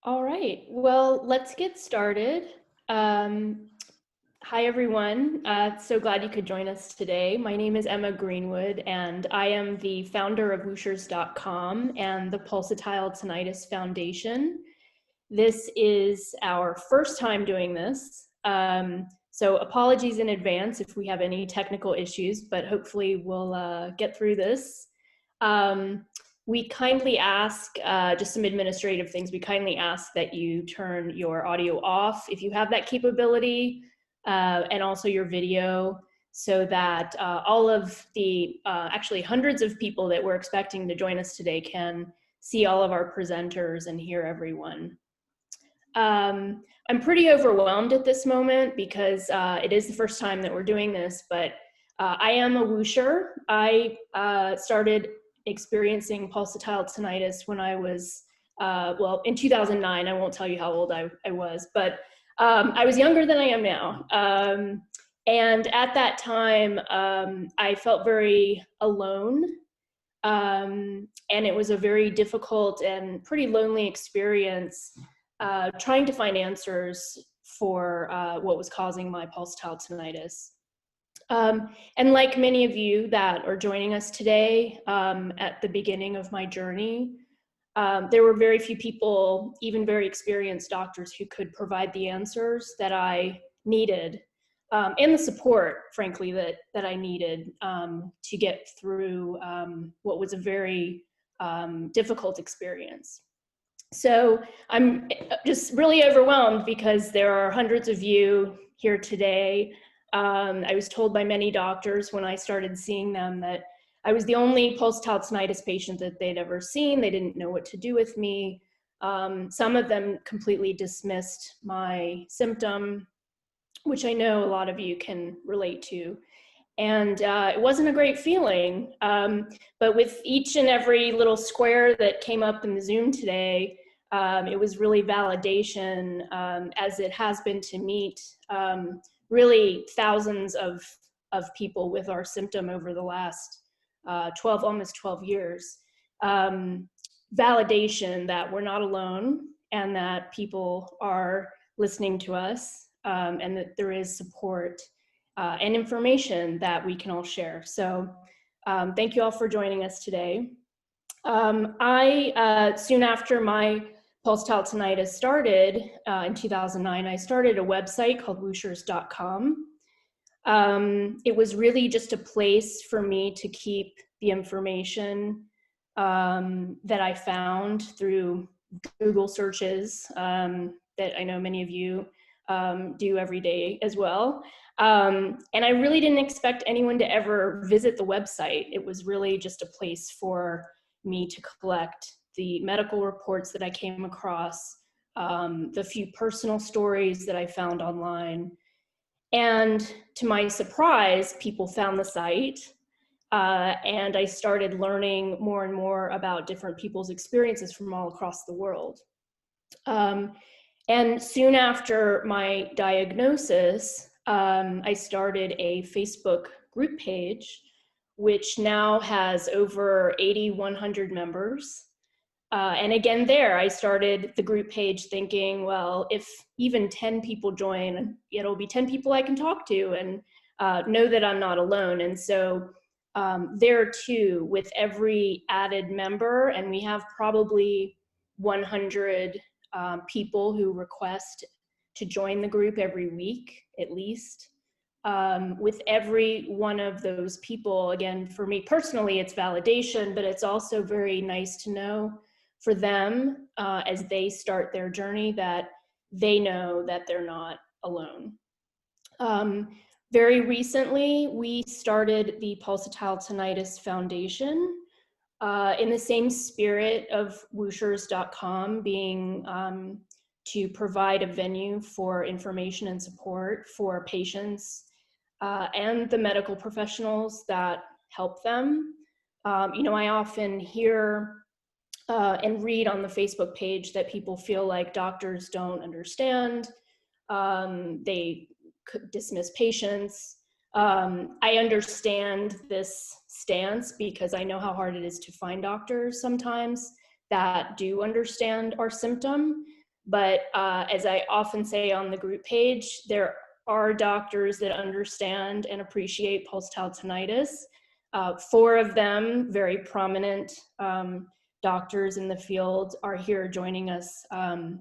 All right, well, let's get started. Hi, everyone. So glad you could join us today. My name is Emma Greenwood, and I am the founder of Wooshers.com and the Pulsatile Tinnitus Foundation. This is our first time doing this, so apologies in advance if we have any technical issues, but hopefully we'll get through this. We kindly ask, just some administrative things, we kindly ask that you turn your audio off if you have that capability, and also your video, so that all of the actually hundreds of people that we're expecting to join us today can see all of our presenters and hear everyone. I'm pretty overwhelmed at this moment because it is the first time that we're doing this, but I am a whoosher. I started experiencing pulsatile tinnitus when I was, well, in 2009. I won't tell you how old I was, but I was younger than I am now. And at that time, I felt very alone. And it was a very difficult and pretty lonely experience trying to find answers for what was causing my pulsatile tinnitus. And like many of you that are joining us today, at the beginning of my journey, there were very few people, even very experienced doctors, who could provide the answers that I needed, and the support, frankly, that I needed to get through what was a very difficult experience. So I'm just really overwhelmed because there are hundreds of you here today. I was told by many doctors when I started seeing them that I was the only pulsatile tinnitus patient that they'd ever seen. They didn't know what to do with me. Some of them completely dismissed my symptom, which I know a lot of you can relate to. And it wasn't a great feeling. But with each and every little square that came up in the Zoom today, it was really validation, as it has been to meet really thousands of people with our symptom over the last almost 12 years. Validation that we're not alone and that people are listening to us, and that there is support and information that we can all share. So thank you all for joining us today. Soon after my pulsatile tinnitus started in 2009, I started a website called Wooshers.com. It was really just a place for me to keep the information that I found through Google searches that I know many of you do every day as well. And I really didn't expect anyone to ever visit the website. It was really just a place for me to collect the medical reports that I came across, the few personal stories that I found online. And to my surprise, people found the site, and I started learning more and more about different people's experiences from all across the world. And soon after my diagnosis, I started a Facebook group page, which now has over 8,100 members. And again, there, I started the group page thinking, well, if even 10 people join, it'll be 10 people I can talk to and know that I'm not alone. And so there too, with every added member, and we have probably 100 people who request to join the group every week, at least. With every one of those people, again, for me personally, it's validation, but it's also very nice to know for them as they start their journey that they know that they're not alone. Very recently, we started the Pulsatile Tinnitus Foundation in the same spirit of Wooshers.com being to provide a venue for information and support for patients and the medical professionals that help them. You know, I often hear and read on the Facebook page that people feel like doctors don't understand. They could dismiss patients. I understand this stance because I know how hard it is to find doctors sometimes that do understand our symptom. But as I often say on the group page, there are doctors that understand and appreciate pulsatile tinnitus. 4 of them, very prominent doctors in the field, are here joining us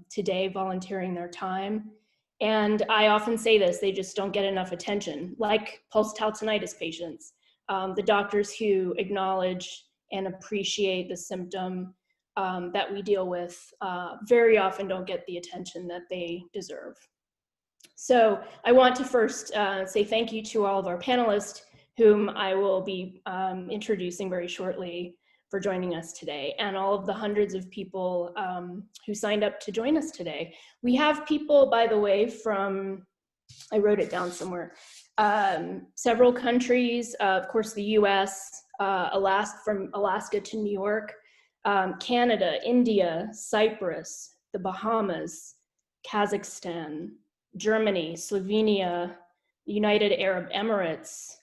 today, volunteering their time. And I often say this, they just don't get enough attention, like pulsatile tinnitus patients. The doctors who acknowledge and appreciate the symptom that we deal with very often don't get the attention that they deserve. So I want to first say thank you to all of our panelists, whom I will be introducing very shortly, for joining us today, and all of the hundreds of people who signed up to join us today. We have people, by the way, from, I wrote it down somewhere, several countries, of course the US, from Alaska to New York, Canada, India, Cyprus, the Bahamas, Kazakhstan, Germany, Slovenia, United Arab Emirates,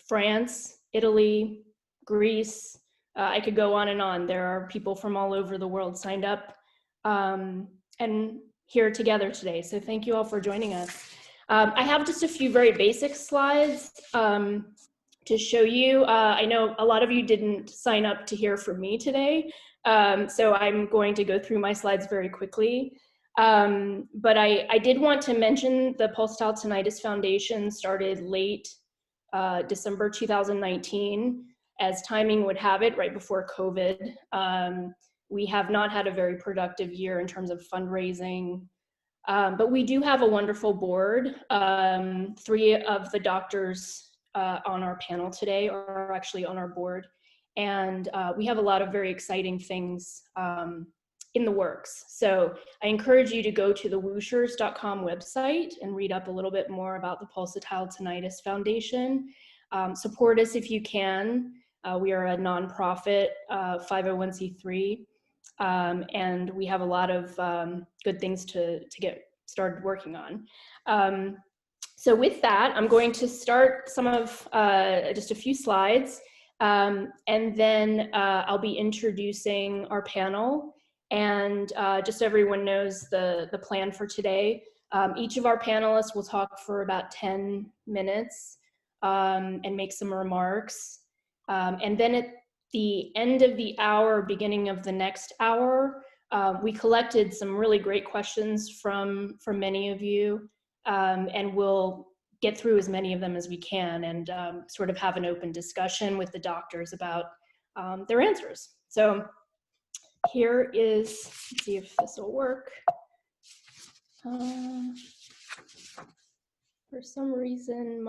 France, Italy, Greece. I could go on and on. There are people from all over the world signed up and here together today. So thank you all for joining us. I have just a few very basic slides to show you. I know a lot of you didn't sign up to hear from me today, so I'm going to go through my slides very quickly. But I did want to mention the Pulsatile Tinnitus Foundation started late December 2019, as timing would have it, right before COVID. We have not had a very productive year in terms of fundraising, but we do have a wonderful board. 3 of the doctors on our panel today are actually on our board, and we have a lot of very exciting things in the works. So I encourage you to go to the whooshers.com website and read up a little bit more about the Pulsatile Tinnitus Foundation. Support us if you can. We are a nonprofit 501c3, and we have a lot of good things to get started working on. So with that, I'm going to start some of just a few slides, and then I'll be introducing our panel. And just so everyone knows the plan for today, each of our panelists will talk for about 10 minutes and make some remarks. And then at the end of the hour, beginning of the next hour, we collected some really great questions from many of you, and we'll get through as many of them as we can and sort of have an open discussion with the doctors about their answers. So here is, let's see if this will work. For some reason,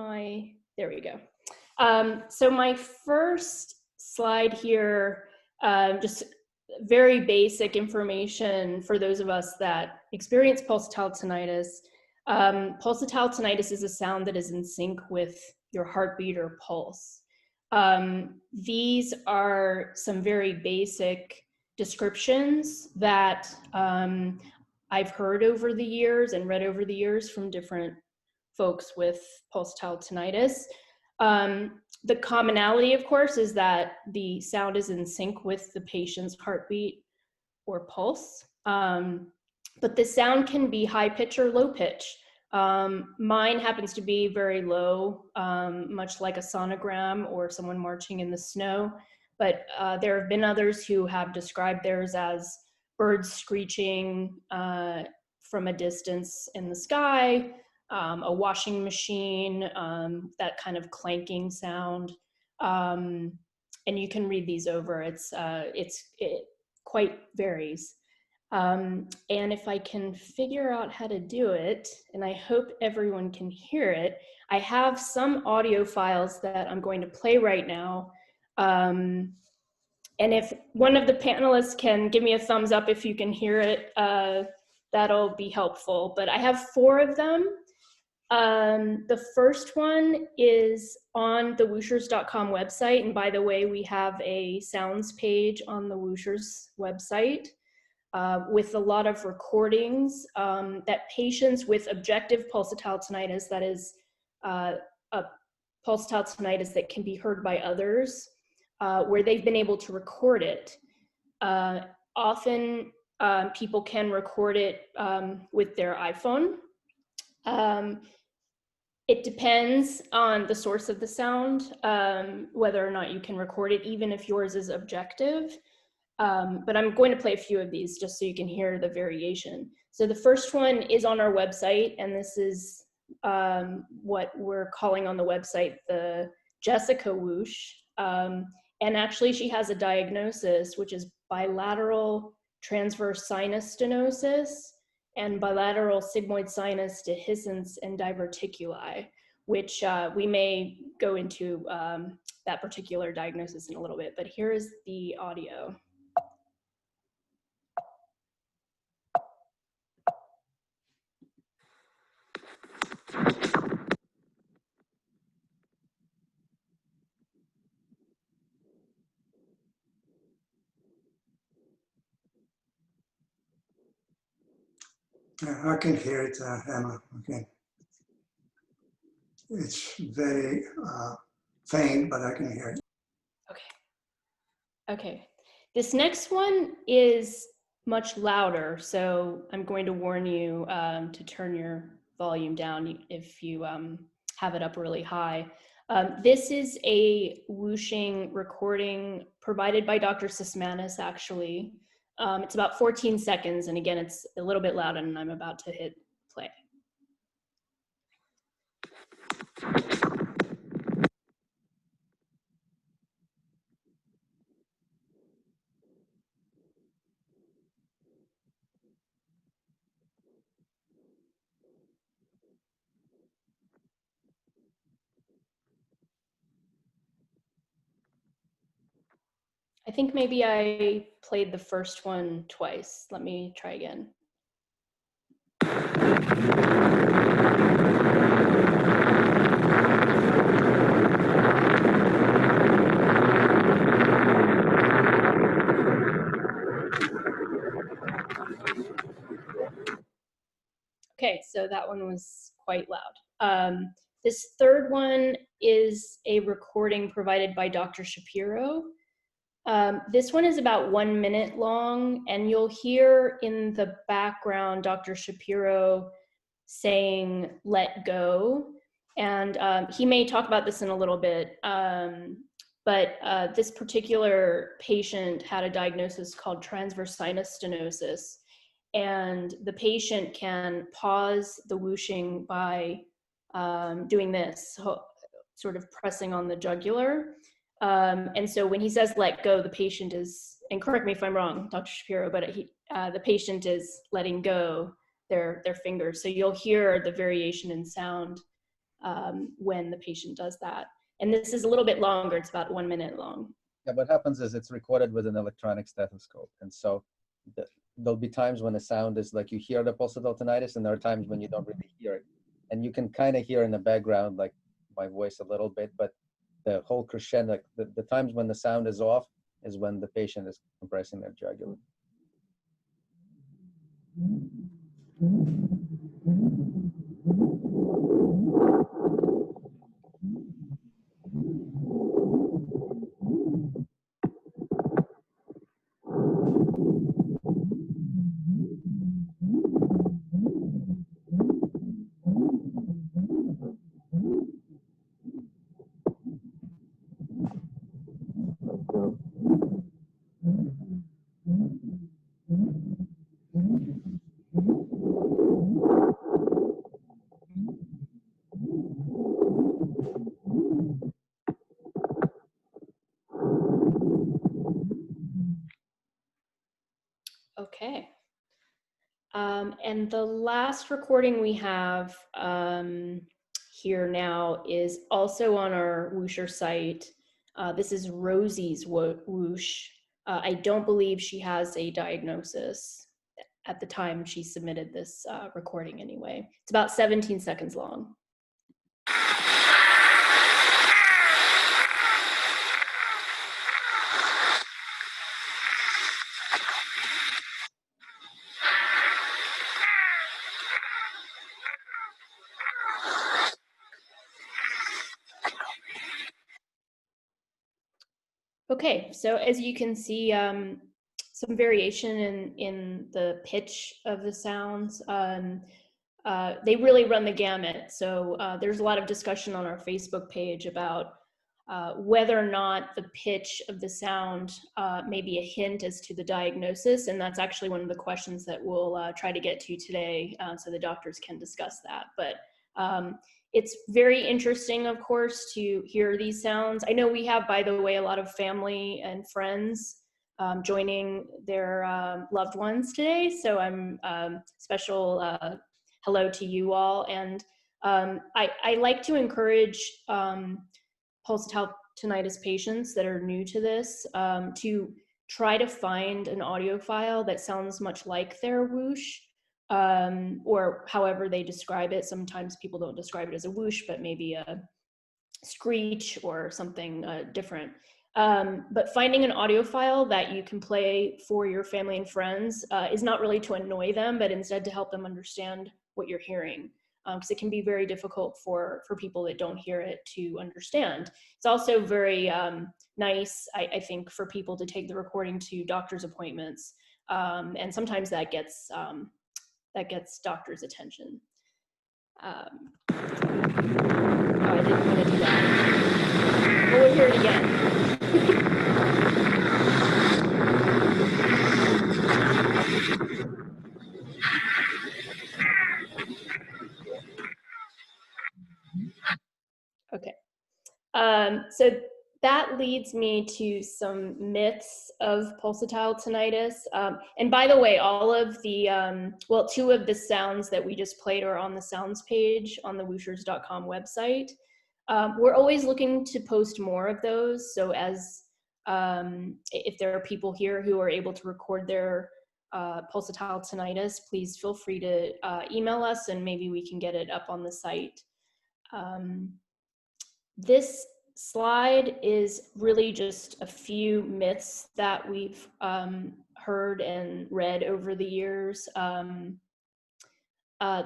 there we go. So my first slide here, just very basic information for those of us that experience pulsatile tinnitus. Pulsatile tinnitus is a sound that is in sync with your heartbeat or pulse. These are some very basic descriptions that I've heard over the years and read over the years from different folks with pulsatile tinnitus. The commonality, of course, is that the sound is in sync with the patient's heartbeat or pulse. But the sound can be high pitch or low pitch. Mine happens to be very low, much like a sonogram or someone marching in the snow. But there have been others who have described theirs as birds screeching from a distance in the sky, a washing machine, that kind of clanking sound. And you can read these over. It quite varies. And if I can figure out how to do it, and I hope everyone can hear it, I have some audio files that I'm going to play right now. And if one of the panelists can give me a thumbs up if you can hear it, that'll be helpful. But I have 4 of them. The first one is on the whooshers.com website. And by the way, we have a sounds page on the Whooshers website with a lot of recordings that patients with objective pulsatile tinnitus, that is a pulsatile tinnitus that can be heard by others, where they've been able to record it. Often people can record it with their iPhone. It depends on the source of the sound, whether or not you can record it, even if yours is objective. But I'm going to play a few of these just so you can hear the variation. So the first one is on our website, and this is what we're calling on the website the Jessica whoosh. And actually she has a diagnosis, which is bilateral transverse sinus stenosis and bilateral sigmoid sinus dehiscence and diverticuli, which we may go into that particular diagnosis in a little bit, but here is the audio. I can hear it, Emma. Okay. It's very faint, but I can hear it. Okay. This next one is much louder, so I'm going to warn you to turn your volume down if you have it up really high. This is a whooshing recording provided by Dr. Sismanis, actually. It's about 14 seconds, and again, it's a little bit loud, and I'm about to hit play. I think maybe I played the first one twice. Let me try again. Okay, so that one was quite loud. This third one is a recording provided by Dr. Shapiro. This one is about 1 minute long, and you'll hear in the background Dr. Shapiro saying, "let go." And he may talk about this in a little bit, but this particular patient had a diagnosis called transverse sinus stenosis. And the patient can pause the whooshing by doing this, sort of pressing on the jugular. And so when he says let go, the patient is, and correct me if I'm wrong, Dr. Shapiro, but the patient is letting go their fingers. So you'll hear the variation in sound when the patient does that. And this is a little bit longer, it's about 1 minute long. Yeah, what happens is it's recorded with an electronic stethoscope. And so there'll be times when the sound is like you hear the pulsatile tinnitus, and there are times when you don't really hear it. And you can kind of hear in the background, like my voice a little bit, but the whole crescendo, like the times when the sound is off is when the patient is compressing their jugular. Okay. And the last recording we have here now is also on our whoosher site. This is Rosie's whoosh. I don't believe she has a diagnosis at the time she submitted this recording anyway. It's about 17 seconds long. Okay, so as you can see, some variation in the pitch of the sounds. They really run the gamut. So there's a lot of discussion on our Facebook page about whether or not the pitch of the sound may be a hint as to the diagnosis. And that's actually one of the questions that we'll try to get to today, so the doctors can discuss that. But it's very interesting, of course, to hear these sounds. I know we have, by the way, a lot of family and friends joining their loved ones today. So I'm special hello to you all. And I like to encourage pulsatile tinnitus patients that are new to this to try to find an audio file that sounds much like their whoosh, or however they describe it. Sometimes people don't describe it as a whoosh, but maybe a screech or something different. But finding an audio file that you can play for your family and friends is not really to annoy them, but instead to help them understand what you're hearing. Because it can be very difficult for people that don't hear it to understand. It's also very nice, I think, for people to take the recording to doctor's appointments, and sometimes that gets doctor's attention. Oh, I didn't want to do that. But we'll hear it again. Okay. So that leads me to some myths of pulsatile tinnitus. And by the way, all of the, well, 2 of the sounds that we just played are on the sounds page on the whooshers.com website. We're always looking to post more of those. So as, if there are people here who are able to record their pulsatile tinnitus, please feel free to email us and maybe we can get it up on the site. This slide is really just a few myths that we've heard and read over the years. The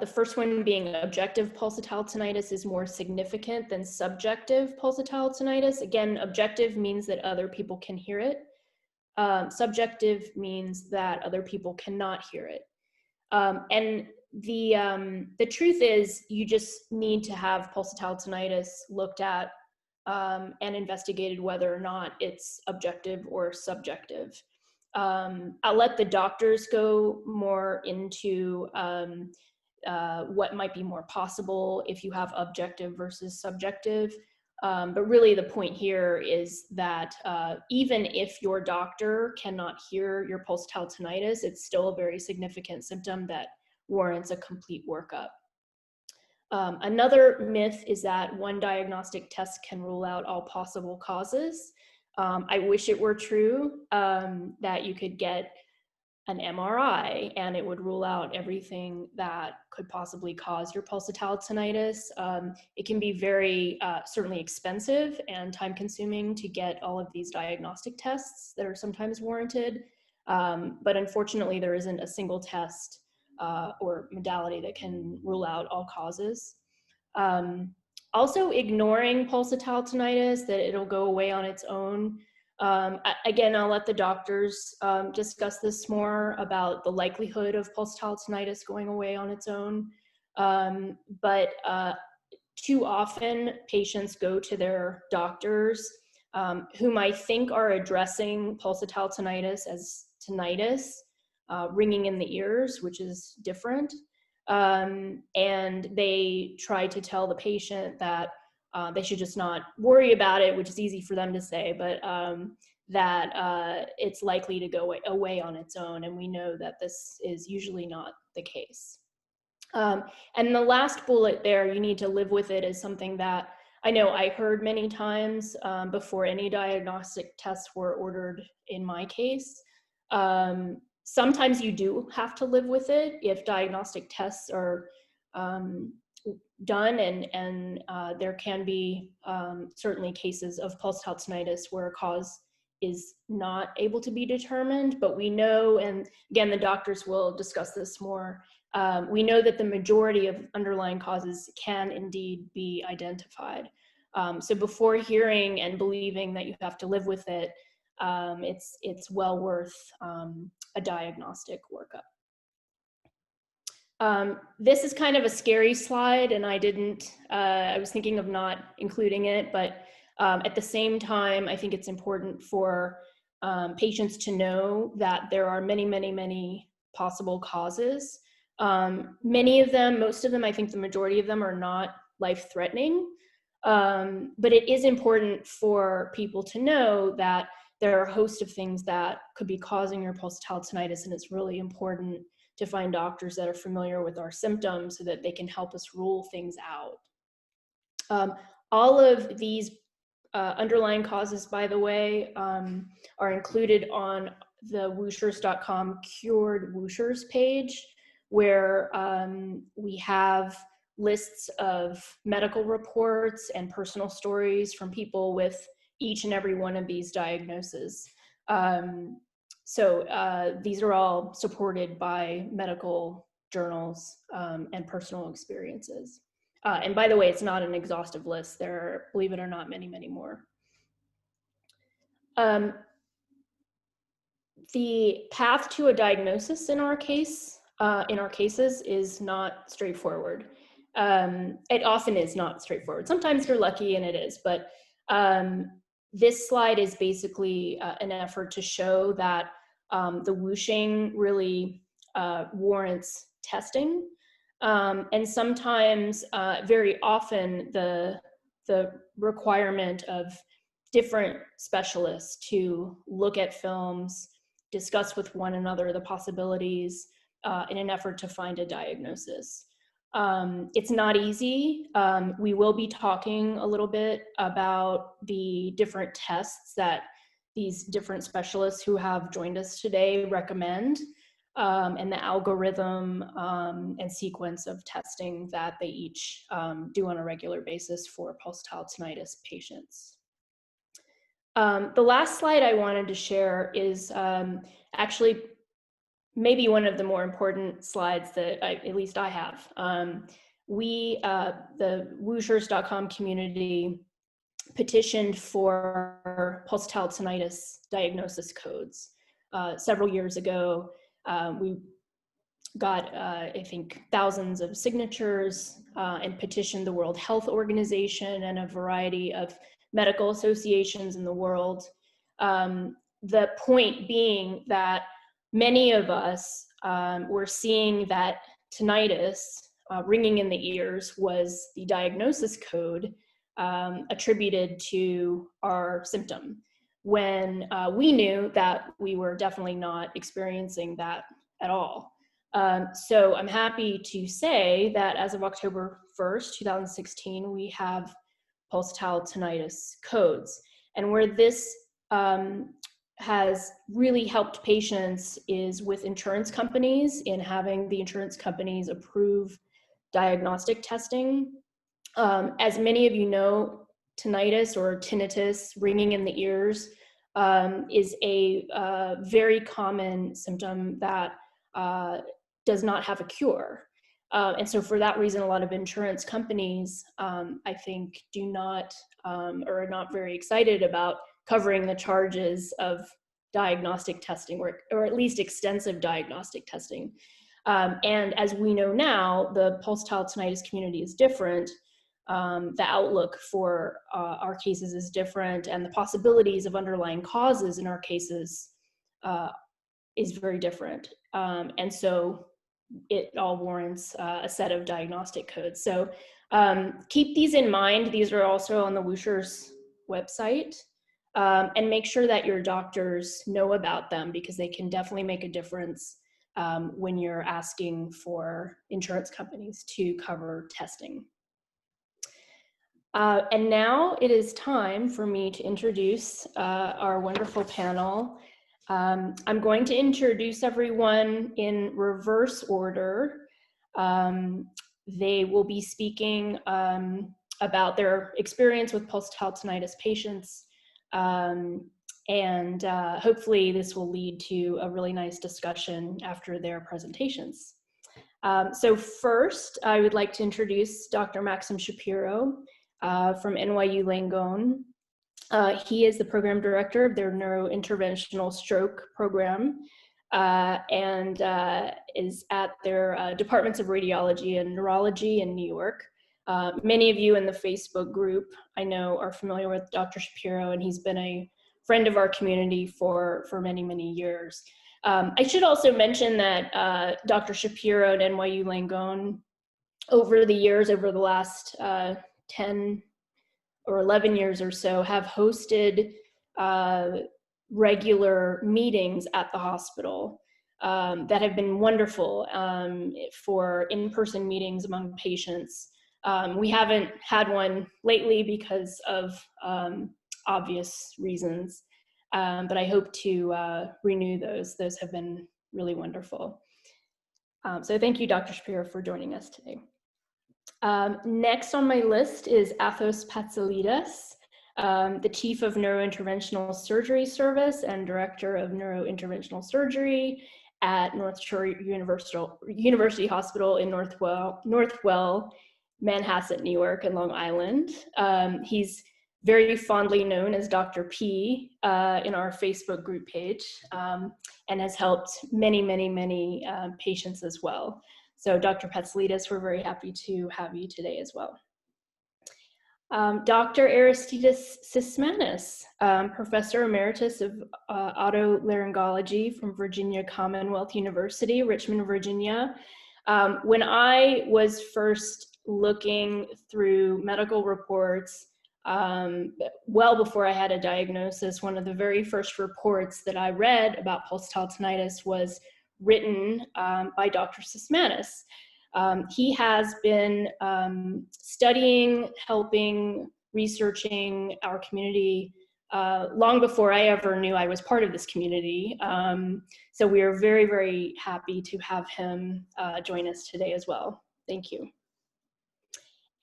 first one being objective pulsatile tinnitus is more significant than subjective pulsatile tinnitus. Again, objective means that other people can hear it. Subjective means that other people cannot hear it. And the truth is you just need to have pulsatile tinnitus looked at and investigated whether or not it's objective or subjective. I'll let the doctors go more into what might be more possible if you have objective versus subjective. But really the point here is that even if your doctor cannot hear your pulsatile tinnitus, it's still a very significant symptom that warrants a complete workup. Another myth is that one diagnostic test can rule out all possible causes. I wish it were true that you could get an MRI and it would rule out everything that could possibly cause your pulsatile tinnitus. It can be very certainly expensive and time consuming to get all of these diagnostic tests that are sometimes warranted. But unfortunately, there isn't a single test or modality that can rule out all causes. Also ignoring pulsatile tinnitus, that it'll go away on its own. Again, I'll let the doctors discuss this more about the likelihood of pulsatile tinnitus going away on its own. But too often patients go to their doctors whom I think are addressing pulsatile tinnitus as tinnitus, ringing in the ears, which is different. And they try to tell the patient that they should just not worry about it, which is easy for them to say, but that it's likely to go away on its own. And we know that this is usually not the case. And the last bullet there, you need to live with it, is something that I know I heard many times before any diagnostic tests were ordered in my case. Sometimes you do have to live with it if diagnostic tests are done, and there can be certainly cases of pulsatile tinnitus where a cause is not able to be determined. But we know, and again, the doctors will discuss this more, we know that the majority of underlying causes can indeed be identified. So before hearing and believing that you have to live with it, it's well worth a diagnostic workup. This is kind of a scary slide, and I was thinking of not including it, but at the same time, I think it's important for patients to know that there are many, many, many possible causes. Many of them, most of them, I think the majority of them are not life-threatening, but it is important for people to know that there are a host of things that could be causing your pulsatile tinnitus, and it's really important to find doctors that are familiar with our symptoms so that they can help us rule things out. All of these underlying causes, by the way, are included on the Wooshers.com Cured Wooshers page, where we have lists of medical reports and personal stories from people with each and every one of these diagnoses. So these are all supported by medical journals and personal experiences. And by the way, it's not an exhaustive list. There are, believe it or not, many, many more. The path to a diagnosis in our cases is not straightforward. It often is not straightforward. Sometimes you're lucky and it is, but this slide is basically an effort to show that the whooshing really warrants testing. And sometimes, very often, the requirement of different specialists to look at films, discuss with one another the possibilities in an effort to find a diagnosis. It's not easy. We will be talking a little bit about the different tests that these different specialists who have joined us today recommend, and the algorithm and sequence of testing that they each do on a regular basis for pulsatile tinnitus patients. The last slide I wanted to share is actually maybe one of the more important slides that at least I have. The Wooshers.com community petitioned for pulsatile tinnitus diagnosis codes several years ago. We got, I think, thousands of signatures and petitioned the World Health Organization and a variety of medical associations in the world. The point being that many of us were seeing that tinnitus, ringing in the ears, was the diagnosis code attributed to our symptom, when we knew that we were definitely not experiencing that at all. So I'm happy to say that as of October 1st, 2016, we have pulsatile tinnitus codes. And where this has really helped patients is with insurance companies, in having the insurance companies approve diagnostic testing. As many of you know, tinnitus or tinnitus, ringing in the ears, is a very common symptom that does not have a cure. And so for that reason, a lot of insurance companies, I think, do not or are not very excited about covering the charges of diagnostic testing, or at least extensive diagnostic testing. And as we know now, the pulsatile tinnitus community is different. The outlook for our cases is different, and the possibilities of underlying causes in our cases is very different. And so it all warrants a set of diagnostic codes. So keep these in mind. These are also on the Wooshers website. And make sure that your doctors know about them, because they can definitely make a difference when you're asking for insurance companies to cover testing. And now it is time for me to introduce our wonderful panel. I'm going to introduce everyone in reverse order. They will be speaking about their experience with pulsatile tinnitus patients. And hopefully this will lead to a really nice discussion after their presentations. So first, I would like to introduce Dr. Maxim Shapiro from Nyu Langone. He is the program director of their neurointerventional stroke program, and is at their departments of radiology and neurology in New York. Many of you in the Facebook group I know are familiar with Dr. Shapiro, and he's been a friend of our community for many, many years. I should also mention that Dr. Shapiro at NYU Langone, over the years, over the last 10 or 11 years or so, have hosted regular meetings at the hospital that have been wonderful for in-person meetings among patients. We haven't had one lately because of obvious reasons, but I hope to renew those. Those have been really wonderful. So thank you, Dr. Shapiro, for joining us today. Next on my list is Athos Patsalides, the Chief of Neurointerventional Surgery Service and Director of Neurointerventional Surgery at North Shore University Hospital in Northwell, Manhasset, New York, and Long Island. He's very fondly known as Dr. P in our Facebook group page, and has helped many, many, many patients as well. So Dr. Patsalides, we're very happy to have you today as well. Dr. Aristides Sismanis, Professor Emeritus of Otolaryngology from Virginia Commonwealth University, Richmond, Virginia. When I was first looking through medical reports, well before I had a diagnosis, one of the very first reports that I read about pulsatile tinnitus was written by Dr. Sismanis. He has been studying, helping, researching our community long before I ever knew I was part of this community. So we are very, very happy to have him join us today as well. Thank you.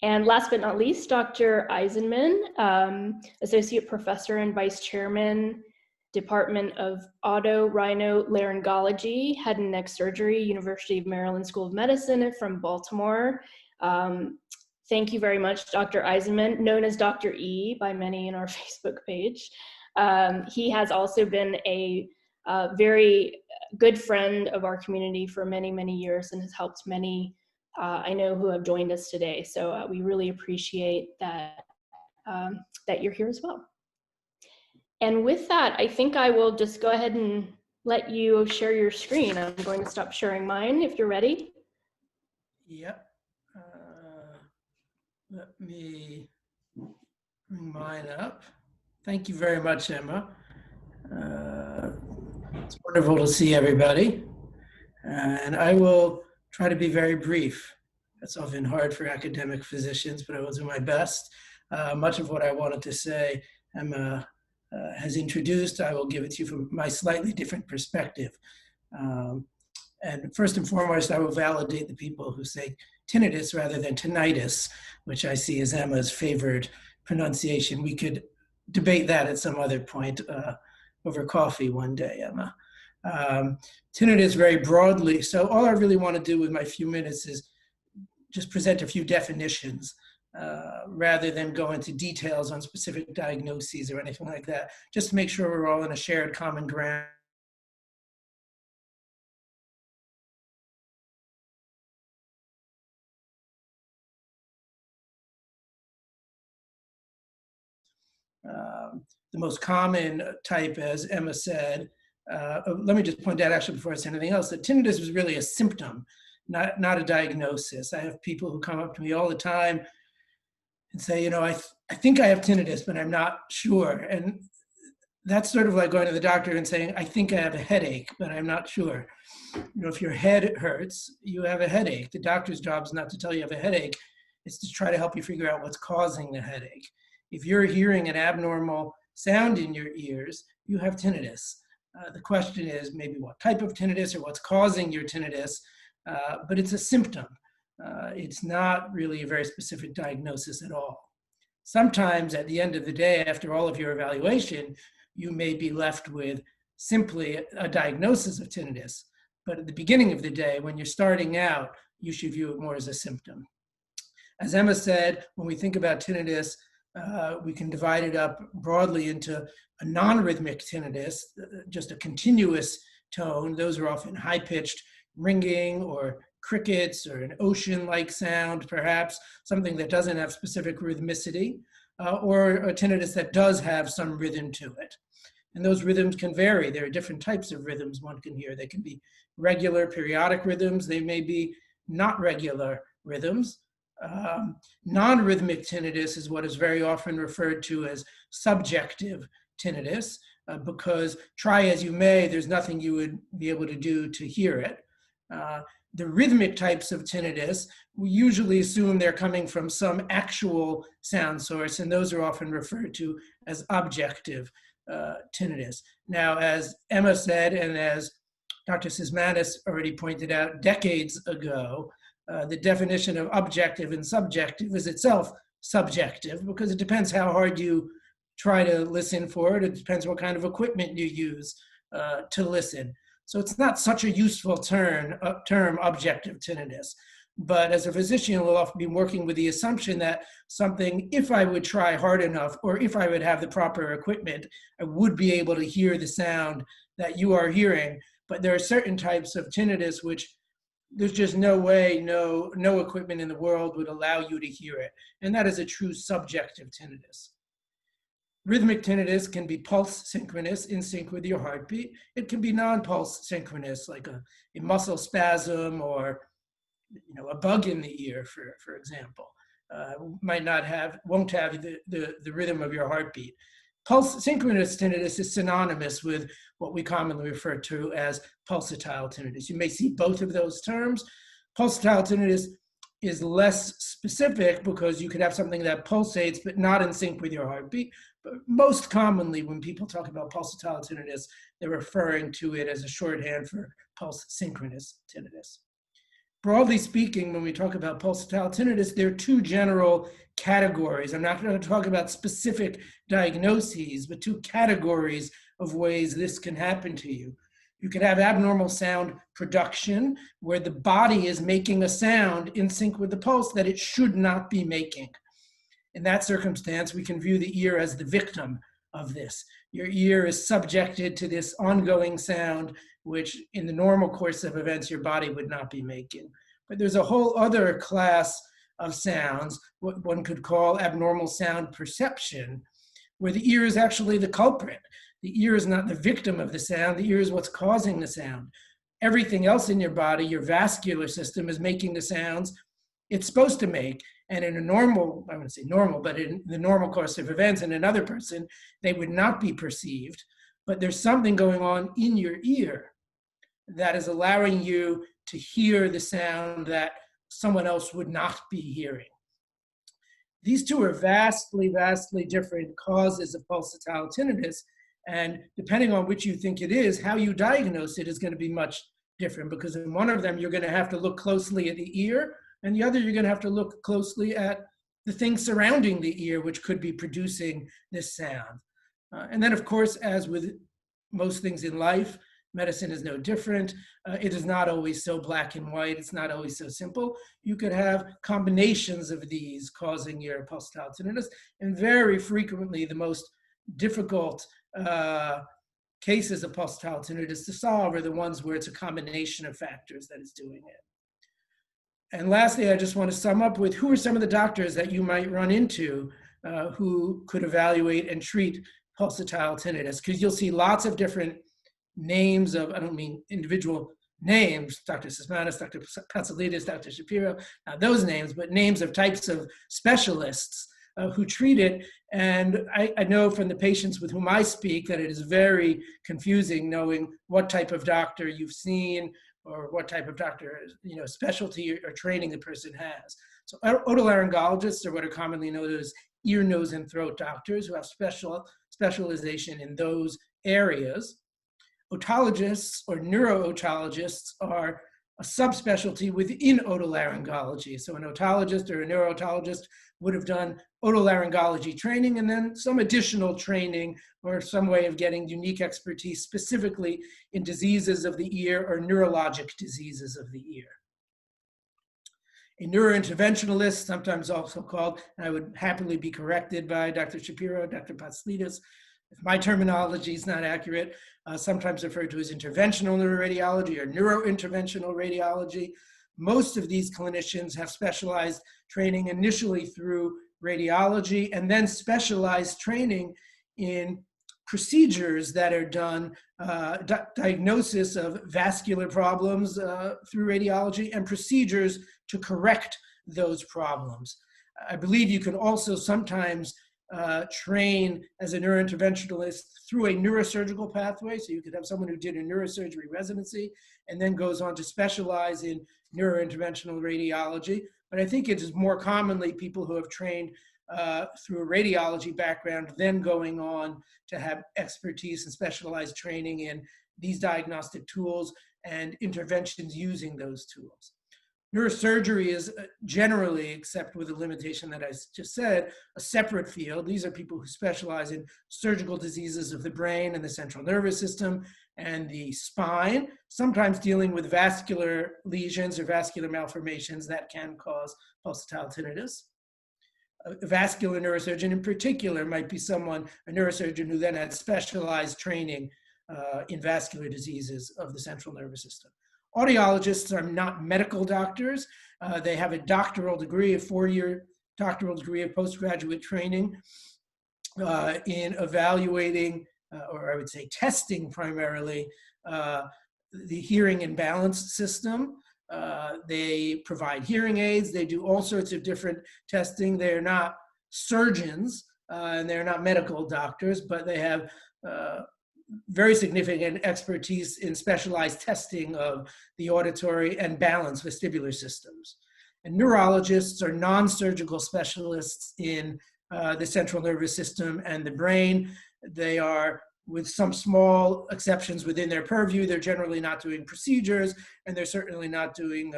And last but not least, Dr. Eisenman, Associate Professor and Vice Chairman, Department of Otorhinolaryngology, Head and Neck Surgery, University of Maryland School of Medicine from Baltimore. Thank you very much, Dr. Eisenman, known as Dr. E by many in our Facebook page. He has also been a very good friend of our community for many, many years and has helped many I know who have joined us today. So we really appreciate that, that you're here as well. And with that, I think I will just go ahead and let you share your screen. I'm going to stop sharing mine if you're ready. Yep. Let me bring mine up. Thank you very much, Emma. It's wonderful to see everybody. And I will try to be very brief. That's often hard for academic physicians, but I will do my best. Much of what I wanted to say, Emma has introduced. I will give it to you from my slightly different perspective. And first and foremost, I will validate the people who say tinnitus rather than tinnitus, which I see as Emma's favored pronunciation. We could debate that at some other point over coffee one day, Emma. Tinnitus very broadly. So all I really want to do with my few minutes is just present a few definitions rather than go into details on specific diagnoses or anything like that, just to make sure we're all in a shared common ground. The most common type, as Emma said, let me just point out actually before I say anything else, that tinnitus is really a symptom, not a diagnosis. I have people who come up to me all the time and say, you know, I think I have tinnitus, but I'm not sure. And that's sort of like going to the doctor and saying, I think I have a headache, but I'm not sure. You know, if your head hurts, you have a headache. The doctor's job is not to tell you have a headache, it's to try to help you figure out what's causing the headache. If you're hearing an abnormal sound in your ears, you have tinnitus. The question is maybe what type of tinnitus or what's causing your tinnitus, but it's a symptom. It's not really a very specific diagnosis at all. Sometimes at the end of the day, after all of your evaluation, you may be left with simply a diagnosis of tinnitus. But at the beginning of the day, when you're starting out, you should view it more as a symptom. As Emma said, when we think about tinnitus, We can divide it up broadly into a non-rhythmic tinnitus, just a continuous tone. Those are often high-pitched ringing or crickets or an ocean-like sound, perhaps, something that doesn't have specific rhythmicity, or a tinnitus that does have some rhythm to it. And those rhythms can vary. There are different types of rhythms one can hear. They can be regular, periodic rhythms. They may be not regular rhythms. Non-rhythmic tinnitus is what is very often referred to as subjective tinnitus, because try as you may, there's nothing you would be able to do to hear it. The rhythmic types of tinnitus, we usually assume they're coming from some actual sound source, and those are often referred to as objective tinnitus. Now, as Emma said, and as Dr. Sismanis already pointed out decades ago, the definition of objective and subjective is itself subjective, because it depends how hard you try to listen for it. It depends what kind of equipment you use to listen. So it's not such a useful term, objective tinnitus. But as a physician, we'll often be working with the assumption that something, if I would try hard enough, or if I would have the proper equipment, I would be able to hear the sound that you are hearing. But there are certain types of tinnitus which there's just no way, no equipment in the world would allow you to hear it. And that is a true subjective tinnitus. Rhythmic tinnitus can be pulse synchronous, in sync with your heartbeat. It can be non-pulse synchronous, like a muscle spasm, or a bug in the ear, for example. Won't have the rhythm of your heartbeat. Pulse synchronous tinnitus is synonymous with what we commonly refer to as pulsatile tinnitus. You may see both of those terms. Pulsatile tinnitus is less specific because you could have something that pulsates but not in sync with your heartbeat. But most commonly, when people talk about pulsatile tinnitus, they're referring to it as a shorthand for pulse synchronous tinnitus. Broadly speaking, when we talk about pulsatile tinnitus, there are two general categories. I'm not going to talk about specific diagnoses, but two categories of ways this can happen to you. You can have abnormal sound production, where the body is making a sound in sync with the pulse that it should not be making. In that circumstance, we can view the ear as the victim of this. Your ear is subjected to this ongoing sound, which in the normal course of events, your body would not be making. But there's a whole other class of sounds, what one could call abnormal sound perception, where the ear is actually the culprit. The ear is not the victim of the sound. The ear is what's causing the sound. Everything else in your body, your vascular system, is making the sounds it's supposed to make. And in a normal, I wouldn't say normal, but in the normal course of events in another person, they would not be perceived. But there's something going on in your ear that is allowing you to hear the sound that someone else would not be hearing. These two are vastly, vastly different causes of pulsatile tinnitus. And depending on which you think it is, how you diagnose it is going to be much different, because in one of them, you're going to have to look closely at the ear, and the other, you're going to have to look closely at the things surrounding the ear, which could be producing this sound. And then, of course, as with most things in life, medicine is no different. It is not always so black and white. It's not always so simple. You could have combinations of these causing your pulsatile tinnitus, and very frequently the most difficult cases of pulsatile tinnitus to solve are the ones where it's a combination of factors that is doing it. And lastly, I just want to sum up with who are some of the doctors that you might run into who could evaluate and treat pulsatile tinnitus, because you'll see lots of different names of, I don't mean individual names, Dr. Sismanis, Dr. Patsalides, Dr. Shapiro, not those names, but names of types of specialists who treat it. And I know from the patients with whom I speak that it is very confusing knowing what type of doctor you've seen or what type of doctor, specialty or training the person has. So otolaryngologists are what are commonly known as ear, nose, and throat doctors who have specialization in those areas. Otologists or neuro-otologists are a subspecialty within otolaryngology. So an otologist or a neuro-otologist would have done otolaryngology training and then some additional training or some way of getting unique expertise specifically in diseases of the ear or neurologic diseases of the ear. a neurointerventionalist, sometimes also called, and I would happily be corrected by Dr. Shapiro, Dr. Patsalides, if my terminology is not accurate, sometimes referred to as interventional neuroradiology or neurointerventional radiology. Most of these clinicians have specialized training initially through radiology and then specialized training in procedures that are done, diagnosis of vascular problems through radiology and procedures to correct those problems. I believe you can also sometimes train as a neurointerventionalist through a neurosurgical pathway. So you could have someone who did a neurosurgery residency and then goes on to specialize in neurointerventional radiology. But I think it is more commonly people who have trained through a radiology background, then going on to have expertise and specialized training in these diagnostic tools and interventions using those tools. Neurosurgery is generally, except with the limitation that I just said, a separate field. These are people who specialize in surgical diseases of the brain and the central nervous system and the spine, sometimes dealing with vascular lesions or vascular malformations that can cause pulsatile tinnitus. A vascular neurosurgeon in particular might be someone, a neurosurgeon who then had specialized training in vascular diseases of the central nervous system. Audiologists are not medical doctors. They have a doctoral degree, a 4-year doctoral degree of postgraduate training in evaluating, or I would say testing primarily, the hearing and balance system. They provide hearing aids. They do all sorts of different testing. They're not surgeons and they're not medical doctors, but they have very significant expertise in specialized testing of the auditory and balance vestibular systems. And neurologists are non-surgical specialists in the central nervous system and the brain. They are, with some small exceptions within their purview, they're generally not doing procedures, and they're certainly not doing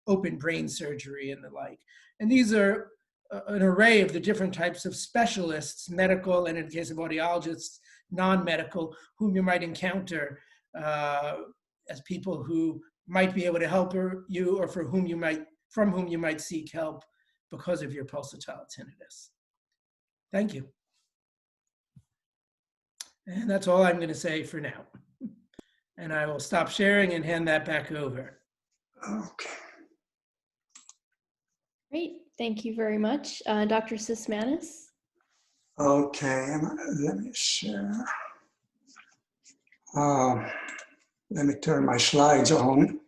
open brain surgery and the like. And these are an array of the different types of specialists, medical, and in the case of audiologists, non-medical, whom you might encounter as people who might be able to help you or from whom you might seek help because of your pulsatile tinnitus. Thank you. And that's all I'm going to say for now. And I will stop sharing and hand that back over. Okay. Great, thank you very much. Dr. Sismanis? Okay, let me share. Let me turn my slides on.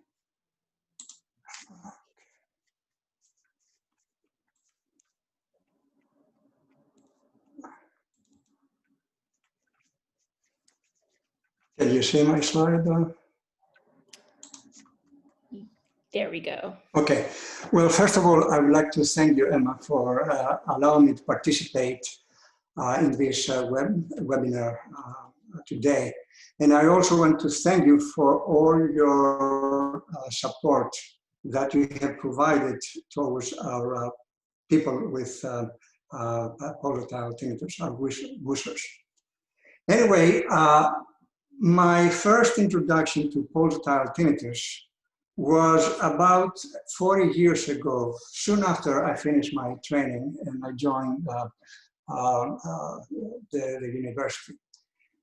Can you see my slide? There we go. Okay. Well, first of all, I would like to thank you, Emma, for allowing me to participate in this webinar today. And I also want to thank you for all your support that you have provided towards our people with pulsatile tinnitus, our wishers. Anyway, my first introduction to pulsatile tinnitus was about 40 years ago, soon after I finished my training and I joined the university.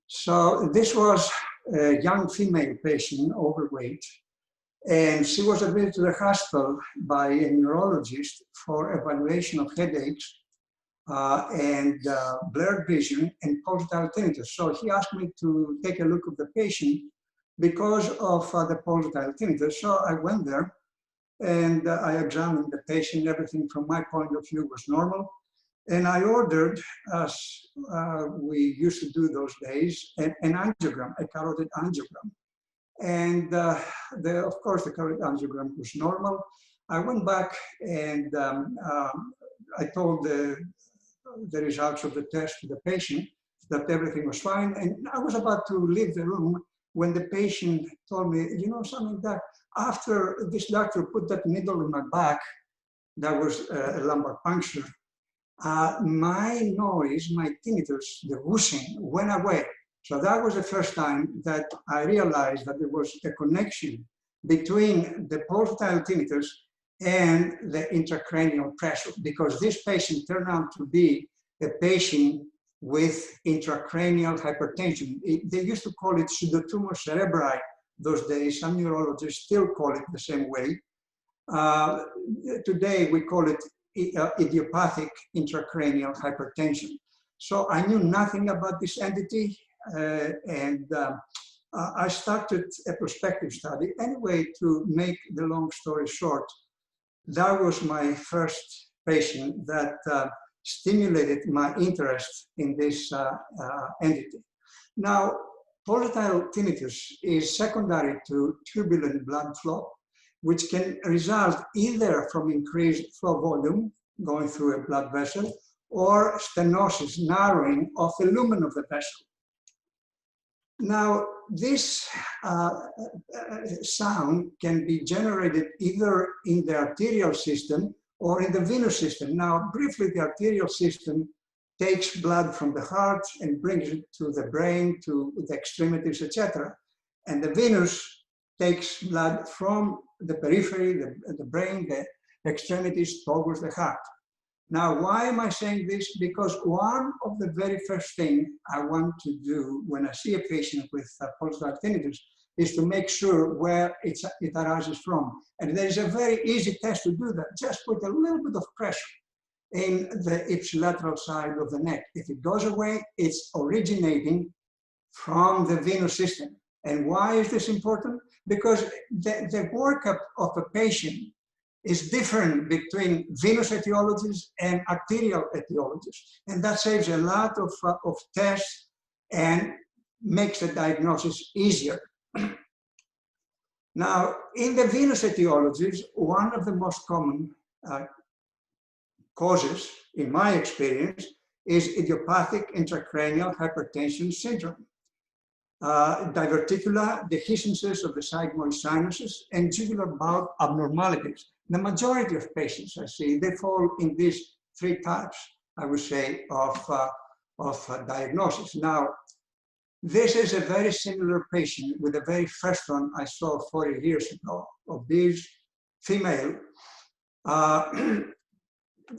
So this was a young female patient, overweight, and she was admitted to the hospital by a neurologist for evaluation of headaches and blurred vision and pulsatile tinnitus. So he asked me to take a look at the patient because of the pulsatile tinnitus. So I went there and I examined the patient. Everything from my point of view was normal. And I ordered, as we used to do those days, an angiogram, a carotid angiogram. And of course, the carotid angiogram was normal. I went back and I told the results of the test to the patient that everything was fine. And I was about to leave the room when the patient told me, you know something, that after this doctor put that needle in my back, that was a lumbar puncture, my noise, my tinnitus, the whooshing went away. So that was the first time that I realized that there was a connection between the pulsatile tinnitus and the intracranial pressure, because this patient turned out to be a patient with intracranial hypertension. They used to call it pseudotumor cerebri those days. Some neurologists still call it the same way. Today we call it idiopathic intracranial hypertension. So I knew nothing about this entity, and I started a prospective study. Anyway, to make the long story short, that was my first patient that stimulated my interest in this entity. Now, pulsatile tinnitus is secondary to turbulent blood flow, which can result either from increased flow volume going through a blood vessel or stenosis, narrowing of the lumen of the vessel. Now, this sound can be generated either in the arterial system or in the venous system. Now, briefly, the arterial system takes blood from the heart and brings it to the brain, to the extremities, etc. And the venous takes blood from the periphery, the brain, the extremities towards the heart. Now, why am I saying this? Because one of the very first things I want to do when I see a patient with pulsatile tinnitus is to make sure where it arises from. And there is a very easy test to do that. Just put a little bit of pressure in the ipsilateral side of the neck. If it goes away, it's originating from the venous system. And why is this important? Because the workup of a patient is different between venous etiologies and arterial etiologies. And that saves a lot of tests and makes the diagnosis easier. Now, in the venous etiologies, one of the most common causes, in my experience, is idiopathic intracranial hypertension syndrome. Diverticular dehiscences of the sigmoid sinuses and jugular bulb abnormalities. The majority of patients I see, they fall in these three types, I would say, of diagnosis. Now, this is a very similar patient with the very first one I saw 40 years ago, obese female.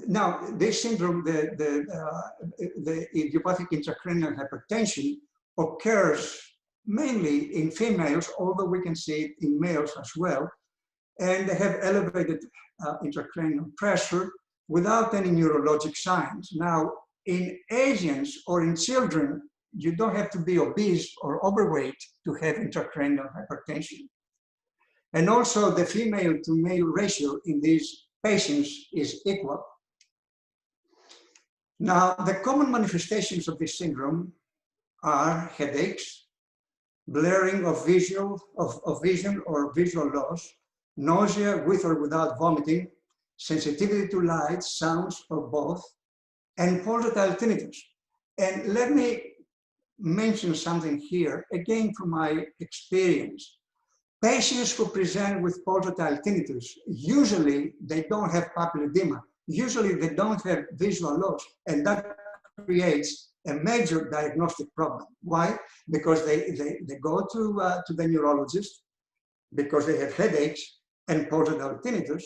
Now, this syndrome, the idiopathic intracranial hypertension, occurs mainly in females, although we can see it in males as well. And they have elevated intracranial pressure without any neurologic signs. Now, in Asians or in children, you don't have to be obese or overweight to have intracranial hypertension. And also the female to male ratio in these patients is equal. Now, the common manifestations of this syndrome are headaches, blurring of vision or visual loss, nausea with or without vomiting, sensitivity to light, sounds, or both, and pulsatile tinnitus. And let me mention something here, again from my experience. Patients who present with pulsatile tinnitus, usually they don't have papilledema. Usually they don't have visual loss, and that creates a major diagnostic problem. Why? Because they go to the neurologist because they have headaches and pulsatile tinnitus.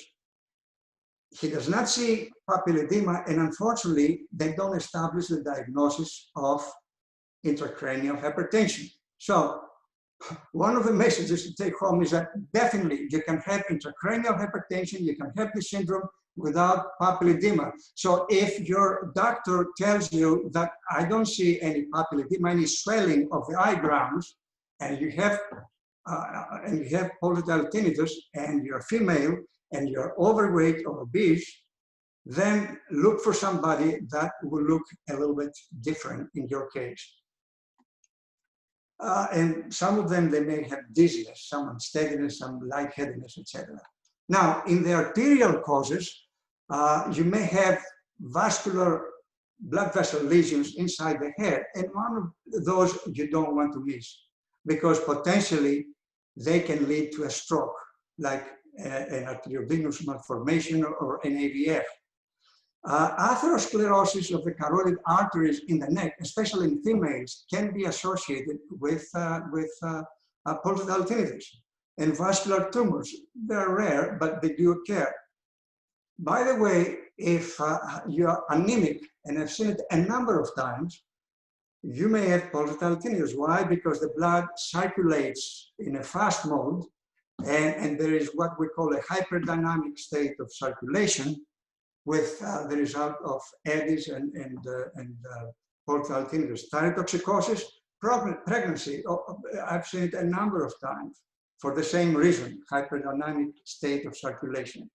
He does not see papilledema, and unfortunately, they don't establish the diagnosis of intracranial hypertension. So one of the messages to take home is that definitely you can have intracranial hypertension, you can have the syndrome without papilledema. So if your doctor tells you that I don't see any papilledema, any swelling of the eye grounds, and you have pulsatile tinnitus, and you're female, and you're overweight or obese, then look for somebody that will look a little bit different in your case. And some of them, they may have dizziness, some unsteadiness, some lightheadedness, etc. Now, in the arterial causes, you may have vascular blood vessel lesions inside the head, and one of those you don't want to miss, because potentially they can lead to a stroke, like an arteriovenous malformation or an AVF. Atherosclerosis of the carotid arteries in the neck, especially in females, can be associated with pulsatile tinnitus. And vascular tumors, they're rare, but they do occur. By the way, if you are anemic, and I've seen it a number of times, you may have pulsatile tinnitus. Why? Because the blood circulates in a fast mode, and there is what we call a hyperdynamic state of circulation with the result of eddies and pulsatile tinnitus. Thyrotoxicosis, pregnancy, I've seen it a number of times for the same reason, hyperdynamic state of circulation.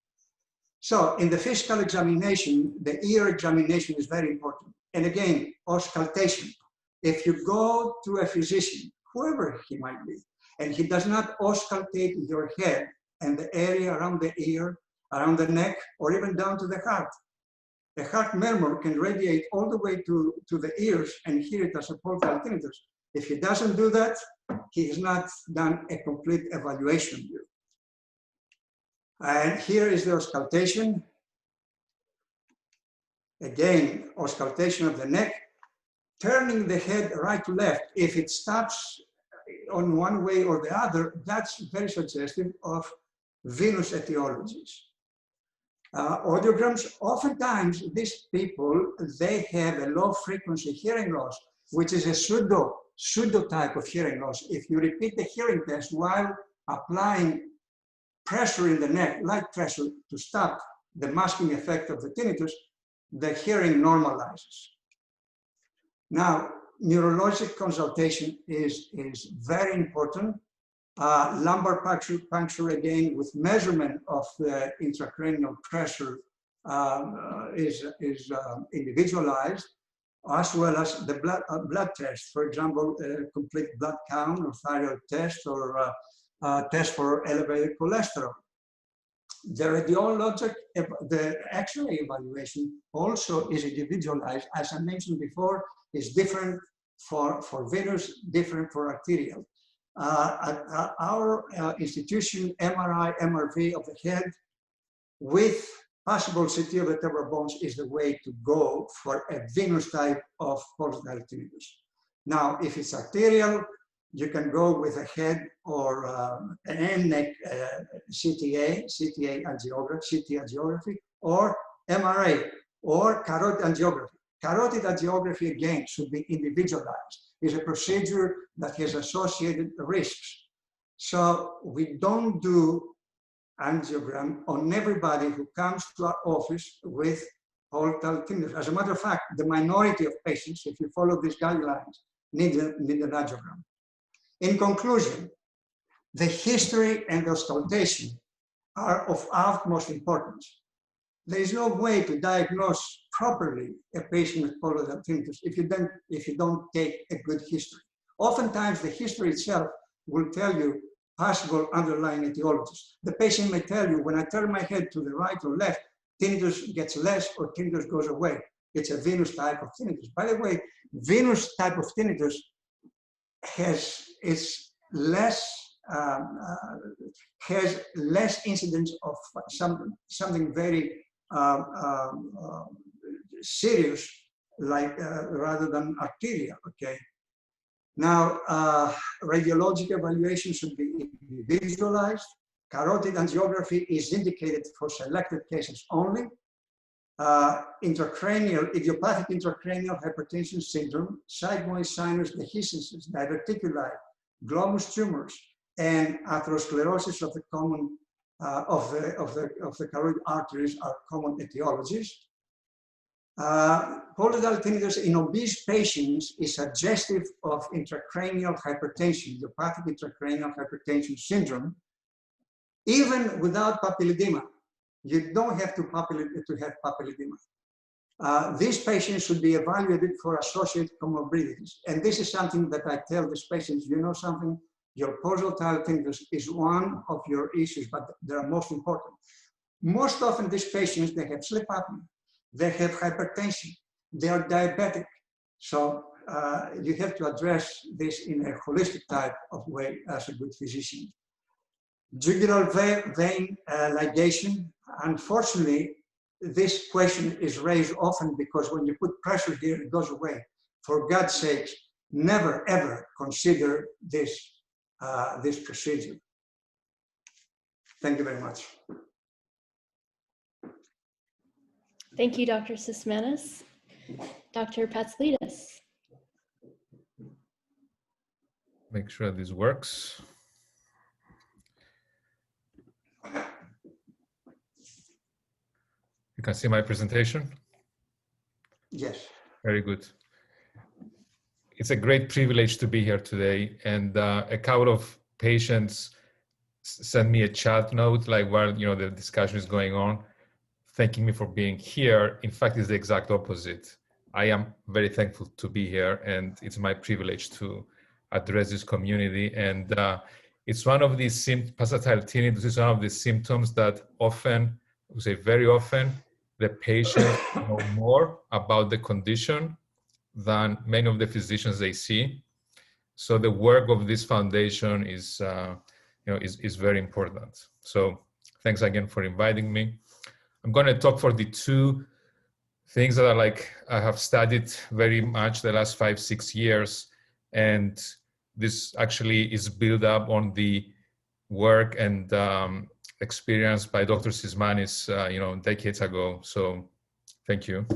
So in the physical examination, the ear examination is very important. And again, auscultation. If you go to a physician, whoever he might be, and he does not auscultate your head and the area around the ear, around the neck, or even down to the heart, the heart murmur can radiate all the way to the ears and hear it as a pulsatile tinnitus. If he doesn't do that, he has not done a complete evaluation of you. And here is the auscultation. Again, auscultation of the neck, turning the head right to left. If it stops on one way or the other, that's very suggestive of venous etiologies. Audiograms, oftentimes these people, they have a low frequency hearing loss, which is a pseudo type of hearing loss. If you repeat the hearing test while applying pressure in the neck, light pressure, to stop the masking effect of the tinnitus, the hearing normalizes. Now, neurologic consultation is very important. Lumbar puncture, again, with measurement of the intracranial pressure is individualized, as well as the blood test. For example, a complete blood count or thyroid test, or test for elevated cholesterol. The radiologic, the X-ray evaluation also is individualized. As I mentioned before, is different for venous, different for arterial. At our institution, MRI, MRV of the head with possible CT of the vertebral bones is the way to go for a venous type of pulsatile tinnitus. Now, if it's arterial, you can go with a head or an neck CT angiography, or MRA, or carotid angiography. Carotid angiography, again, should be individualized. It's a procedure that has associated risks. So we don't do angiogram on everybody who comes to our office with pulsatile tinnitus. As a matter of fact, the minority of patients, if you follow these guidelines, need an angiogram. In conclusion, the history and the auscultation are of utmost importance. There is no way to diagnose properly a patient with pulsatile tinnitus if you don't take a good history. Oftentimes, the history itself will tell you possible underlying etiologies. The patient may tell you, when I turn my head to the right or left, tinnitus gets less or tinnitus goes away. It's a venous type of tinnitus. By the way, venous type of tinnitus has less incidence of something very serious, like rather than arterial. Okay. Now, radiologic evaluation should be individualized. Carotid angiography is indicated for selected cases only. Intracranial, idiopathic intracranial hypertension syndrome, sigmoid sinus dehiscences, diverticuli, globus tumors, and atherosclerosis of the common of the carotid arteries are common etiologies. Pulsatile tinnitus in obese patients is suggestive of intracranial hypertension, idiopathic intracranial hypertension syndrome, even without papilledema. You don't have to have papilledema. These patients should be evaluated for associated comorbidities. And this is something that I tell these patients, you know something, your pulsatile tinnitus is one of your issues, but they're most important. Most often these patients, they have sleep apnea, they have hypertension, they are diabetic. So you have to address this in a holistic type of way as a good physician. Jugular vein ligation, unfortunately, this question is raised often because when you put pressure here, it goes away. For God's sakes, never ever consider this, this procedure. Thank you very much. Thank you, Dr. Sismanis. Dr. Patsalides. Make sure this works. You can see my presentation? Yes. Very good. It's a great privilege to be here today. And a couple of patients sent me a chat note, like while the discussion is going on, thanking me for being here. In fact, it's the exact opposite. I am very thankful to be here, and it's my privilege to address this community. And it's one of these pulsatile tinnitus is one of the symptoms that often, I would say very often, the patients know more about the condition than many of the physicians they see. So the work of this foundation is very important. So thanks again for inviting me. I'm going to talk for the two things that I have studied very much the last 5-6 years, and this actually is built up on the work and experience by Dr. Sismanis, decades ago. So thank you.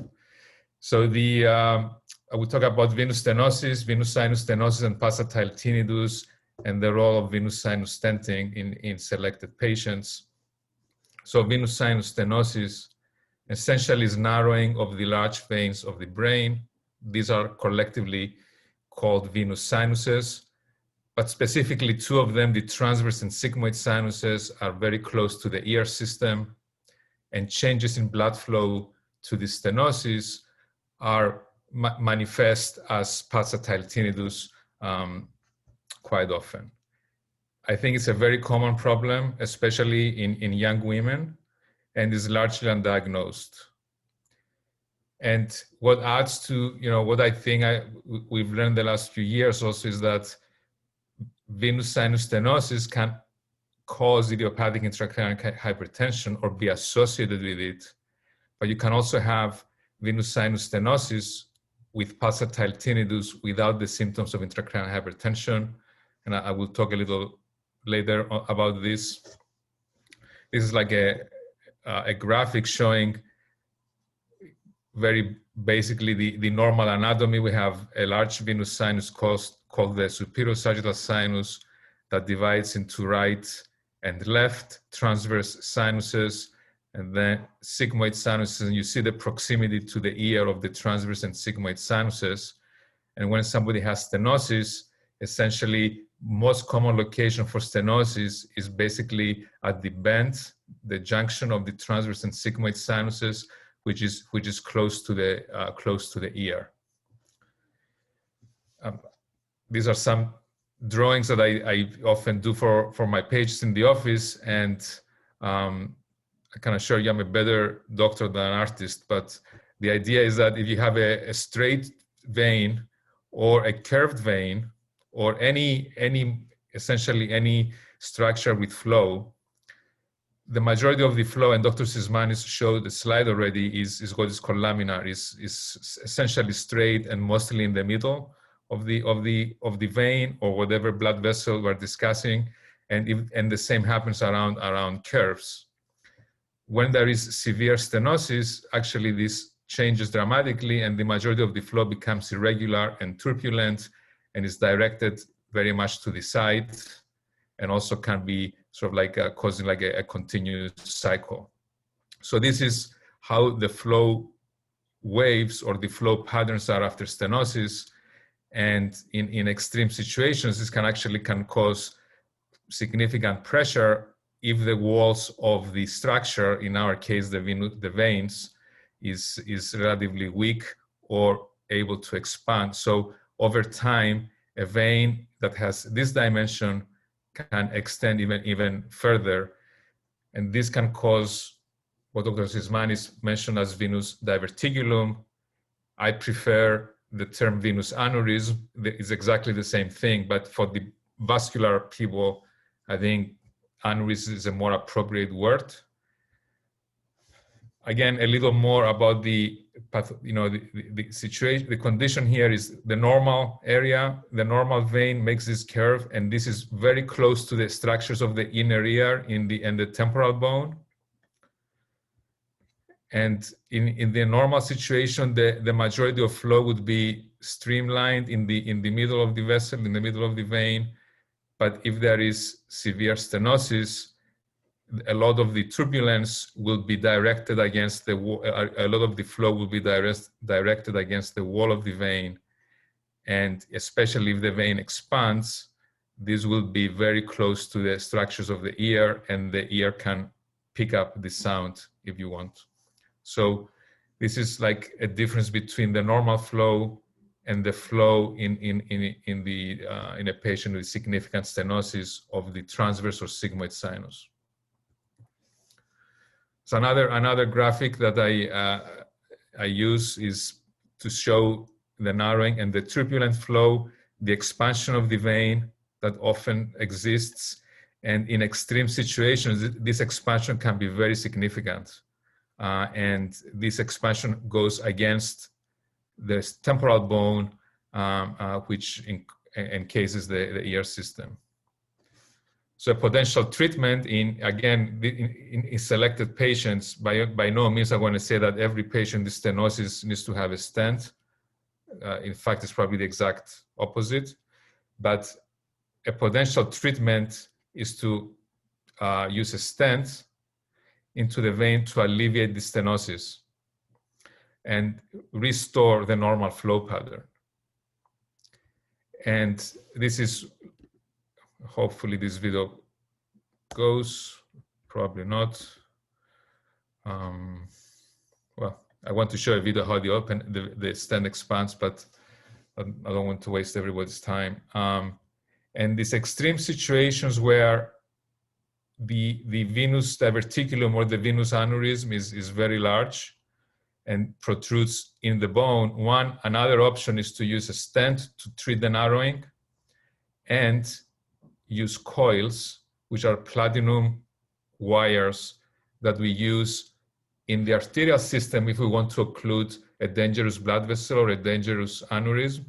So I will talk about venous stenosis, venous sinus stenosis, and pulsatile tinnitus, and the role of venous sinus stenting in selected patients. So venous sinus stenosis essentially is narrowing of the large veins of the brain. These are collectively called venous sinuses, but specifically two of them, the transverse and sigmoid sinuses, are very close to the ear system, and changes in blood flow to the stenosis are manifest as pulsatile tinnitus quite often. I think it's a very common problem, especially in young women, and is largely undiagnosed. And what adds to, what I think we've learned the last few years also is that venous sinus stenosis can cause idiopathic intracranial hypertension or be associated with it, but you can also have venous sinus stenosis with pulsatile tinnitus without the symptoms of intracranial hypertension. And I will talk a little later about this. This is like a graphic showing very basically the normal anatomy. We have a large venous sinus called the superior sagittal sinus that divides into right and left transverse sinuses, and then sigmoid sinuses, and you see the proximity to the ear of the transverse and sigmoid sinuses. And when somebody has stenosis, essentially most common location for stenosis is basically at the bend, the junction of the transverse and sigmoid sinuses, which is close to the ear. These are some drawings that I often do for my patients in the office, and I can assure you I'm a better doctor than an artist, but the idea is that if you have a straight vein or a curved vein or essentially any structure with flow, the majority of the flow, and Dr. Sismanis showed the slide already, is what is called laminar, is essentially straight and mostly in the middle of the vein or whatever blood vessel we're discussing, and the same happens around curves. When there is severe stenosis, actually this changes dramatically, and the majority of the flow becomes irregular and turbulent, and is directed very much to the side, and also can be sort of like causing like a continuous cycle. So this is how the flow waves or the flow patterns are after stenosis, and in extreme situations, this can cause significant pressure if the walls of the structure, in our case the veins, is relatively weak or able to expand. So over time, a vein that has this dimension can extend even further, and this can cause what Dr. Sismanis mentioned as venous diverticulum. I prefer the term venous aneurysm. It's exactly the same thing, but for the vascular people, I think aneurysm is a more appropriate word. Again, a little more about the situation. The condition here is the normal area. The normal vein makes this curve, and this is very close to the structures of the inner ear in the temporal bone. And in the normal situation, the majority of flow would be streamlined in the middle of the vessel, in the middle of the vein. But if there is severe stenosis, a lot of the turbulence will be directed against the wall. A lot of the flow will be directed against the wall of the vein. And especially if the vein expands, this will be very close to the structures of the ear, and the ear can pick up the sound if you want. So this is like a difference between the normal flow and the flow in a patient with significant stenosis of the transverse or sigmoid sinus. So another graphic that I use is to show the narrowing and the turbulent flow, the expansion of the vein that often exists. And in extreme situations, this expansion can be very significant. And this expansion goes against the temporal bone, which encases the ear system. So a potential treatment in selected patients, by no means I want to say that every patient with stenosis needs to have a stent. In fact, it's probably the exact opposite. But a potential treatment is to use a stent into the vein to alleviate the stenosis and restore the normal flow pattern. And this is, hopefully this video goes, probably not. Well, I want to show a video how the stent expands, but I don't want to waste everybody's time. And these extreme situations where the venous diverticulum or the venous aneurysm is very large and protrudes in the bone, another option is to use a stent to treat the narrowing and use coils, which are platinum wires that we use in the arterial system if we want to occlude a dangerous blood vessel or a dangerous aneurysm.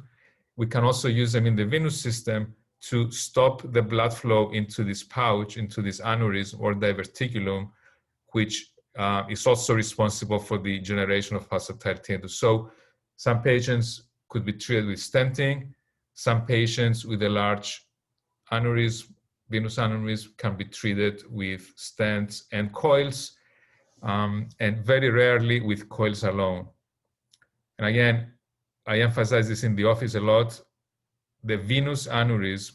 We can also use them in the venous system to stop the blood flow into this pouch, into this aneurysm or diverticulum, which is also responsible for the generation of pulsatile tinnitus. So some patients could be treated with stenting. Some patients with a large aneurysm, venous aneurysm, can be treated with stents and coils, and very rarely with coils alone. And again, I emphasize this in the office a lot. The venous aneurysm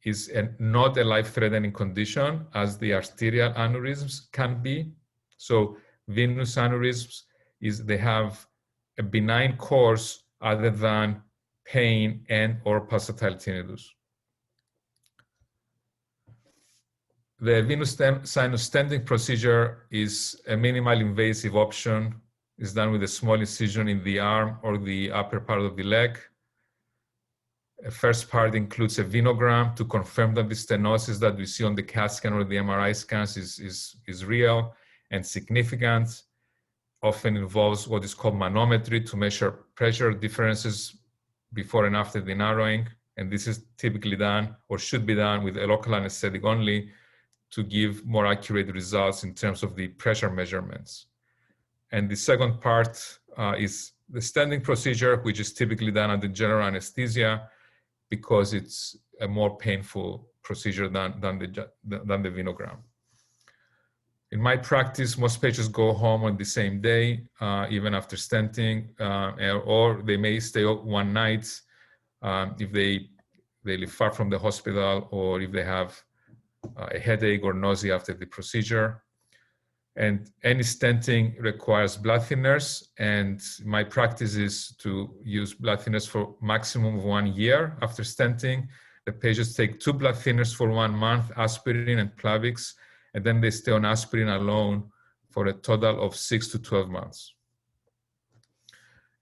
is not a life-threatening condition as the arterial aneurysms can be. So venous aneurysms, they have a benign course other than pain and or pulsatile tinnitus. The venous sinus stenting procedure is a minimal invasive option. It's done with a small incision in the arm or the upper part of the leg. A first part includes a venogram to confirm that the stenosis that we see on the CAT scan or the MRI scans is real and significant. Often involves what is called manometry to measure pressure differences before and after the narrowing. And this is typically done or should be done with a local anesthetic only to give more accurate results in terms of the pressure measurements. And the second part is the stenting procedure, which is typically done under general anesthesia because it's a more painful procedure than the venogram. In my practice, most patients go home on the same day, even after stenting, or they may stay one night if they live far from the hospital or if they have a headache or nausea after the procedure. And any stenting requires blood thinners, and my practice is to use blood thinners for maximum of 1 year after stenting. The patients take 2 blood thinners for 1 month, aspirin and Plavix, and then they stay on aspirin alone for a total of 6 to 12 months.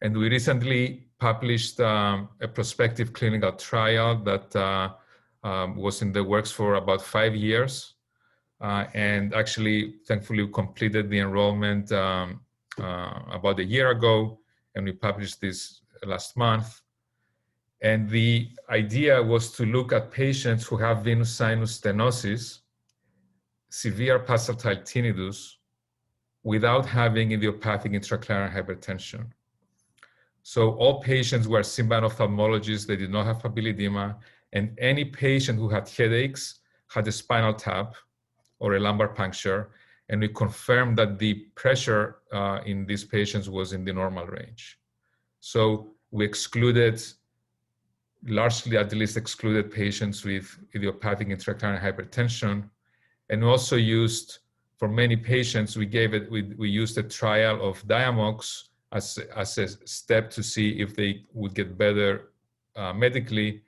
And we recently published a prospective clinical trial that was in the works for about 5 years. And actually, thankfully, we completed the enrollment about a year ago, and we published this last month. And the idea was to look at patients who have venous sinus stenosis, severe pulsatile tinnitus, without having idiopathic intracranial hypertension. So all patients were seen by an ophthalmologist. They did not have papilla edema. And any patient who had headaches had a spinal tap or a lumbar puncture. And we confirmed that the pressure in these patients was in the normal range. So we excluded, largely at least excluded patients with idiopathic intracranial hypertension. And we also used, for many patients, we used a trial of Diamox as a step to see if they would get better medically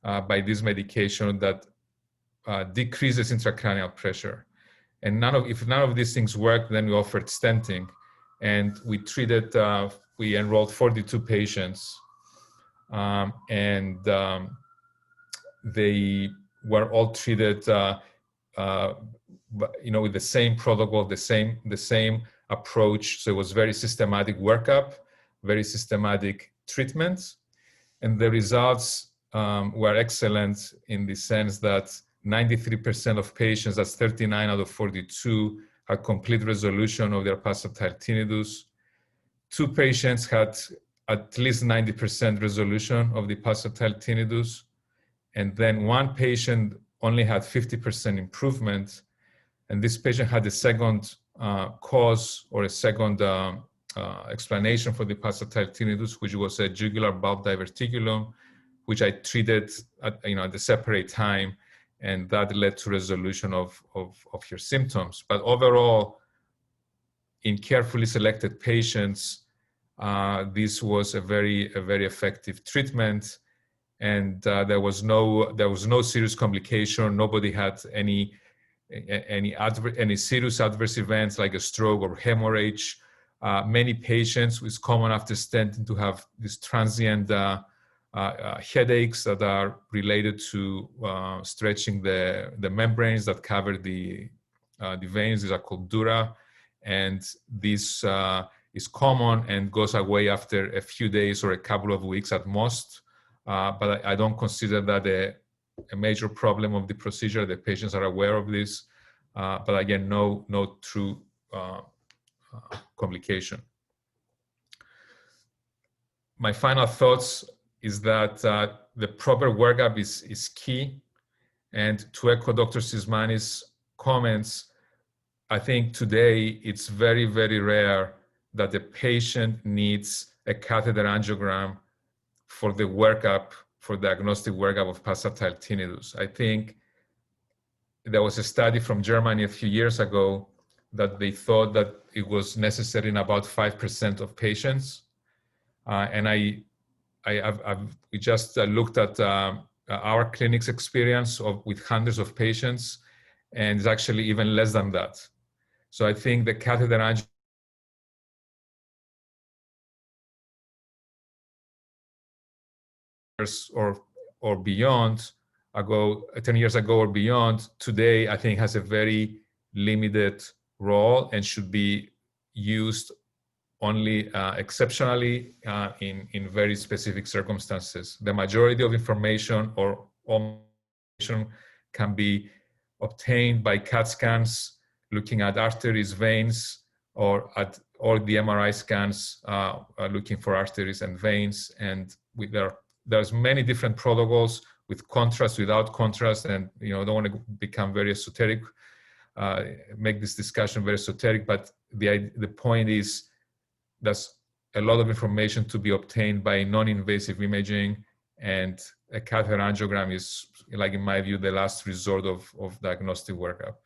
by this medication that decreases intracranial pressure. And if none of these things worked, then we offered stenting, and we treated. We enrolled 42 patients, and they were all treated, with the same protocol, the same approach. So it was very systematic workup, very systematic treatment, and the results were excellent in the sense that 93% of patients, that's 39 out of 42, had complete resolution of their pulsatile tinnitus. 2 patients had at least 90% resolution of the pulsatile tinnitus, and then 1 patient only had 50% improvement, and this patient had a second cause or a second explanation for the pulsatile tinnitus, which was a jugular bulb diverticulum, which I treated at a separate time, and that led to resolution of your symptoms. But overall, in carefully selected patients, this was a very effective treatment, and there was no serious complication. Nobody had any serious adverse events like a stroke or hemorrhage. Many patients, it's common after stenting to have these transient headaches that are related to stretching the membranes that cover the veins. These are called dura, and this is common and goes away after a few days or a couple of weeks at most. But I don't consider that a major problem of the procedure. The patients are aware of this, but again, no true complication. My final thoughts is that the proper workup is key. And to echo Dr. Sismanis' comments, I think today it's very rare that the patient needs a catheter angiogram for the workup, for diagnostic workup of pulsatile tinnitus. I think there was a study from Germany a few years ago that they thought that it was necessary in about 5% of patients. And we just looked at our clinic's experience with hundreds of patients, and it's actually even less than that. So I think the catheter angiogram or beyond 10 years ago or beyond, today I think has a very limited role and should be used only exceptionally in very specific circumstances. The majority of information or all information can be obtained by CAT scans, looking at arteries, veins, or the MRI scans, looking for arteries and veins. And there's many different protocols with contrast, without contrast, and I don't want to become very esoteric, make this discussion very esoteric, but the point is there's a lot of information to be obtained by non-invasive imaging, and a catheter angiogram is, like in my view, the last resort of diagnostic workup.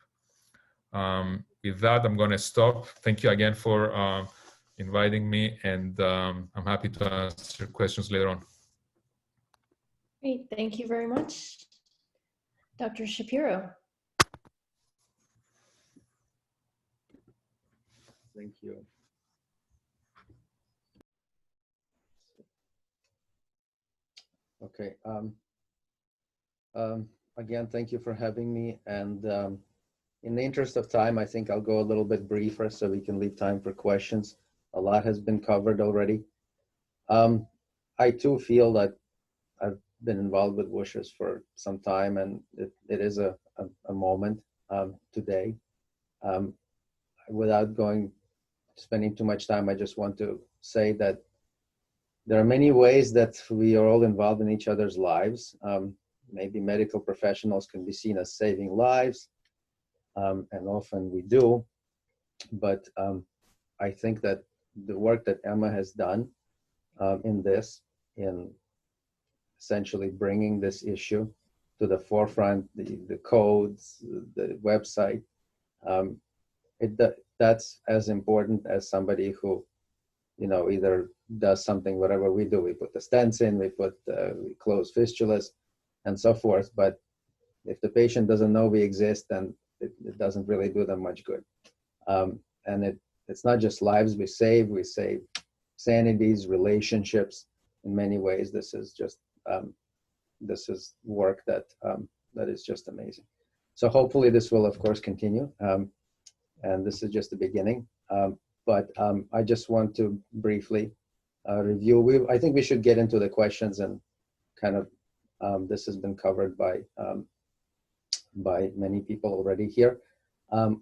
With that, I'm going to stop. Thank you again for inviting me, and I'm happy to answer questions later on. Great, thank you very much. Dr. Shapiro. Thank you. Okay. Again, thank you for having me. And in the interest of time, I think I'll go a little bit briefer so we can leave time for questions. A lot has been covered already. I too feel that I've been involved with whooshes for some time, and it is a moment today. Without going spending too much time, I just want to say that there are many ways that we are all involved in each other's lives. Maybe medical professionals can be seen as saving lives, and often we do. But I think that the work that Emma has done in essentially bringing this issue to the forefront, the codes, the website, that's as important as somebody who, either does something, whatever we do. We put the stents in, we close fistulas and so forth. But if the patient doesn't know we exist, then it doesn't really do them much good. And it's not just lives we save sanities, relationships. In many ways, this is just this is work that is just amazing. So hopefully this will, of course, continue. And this is just the beginning. But I just want to briefly review. I think we should get into the questions, and kind of this has been covered by many people already here.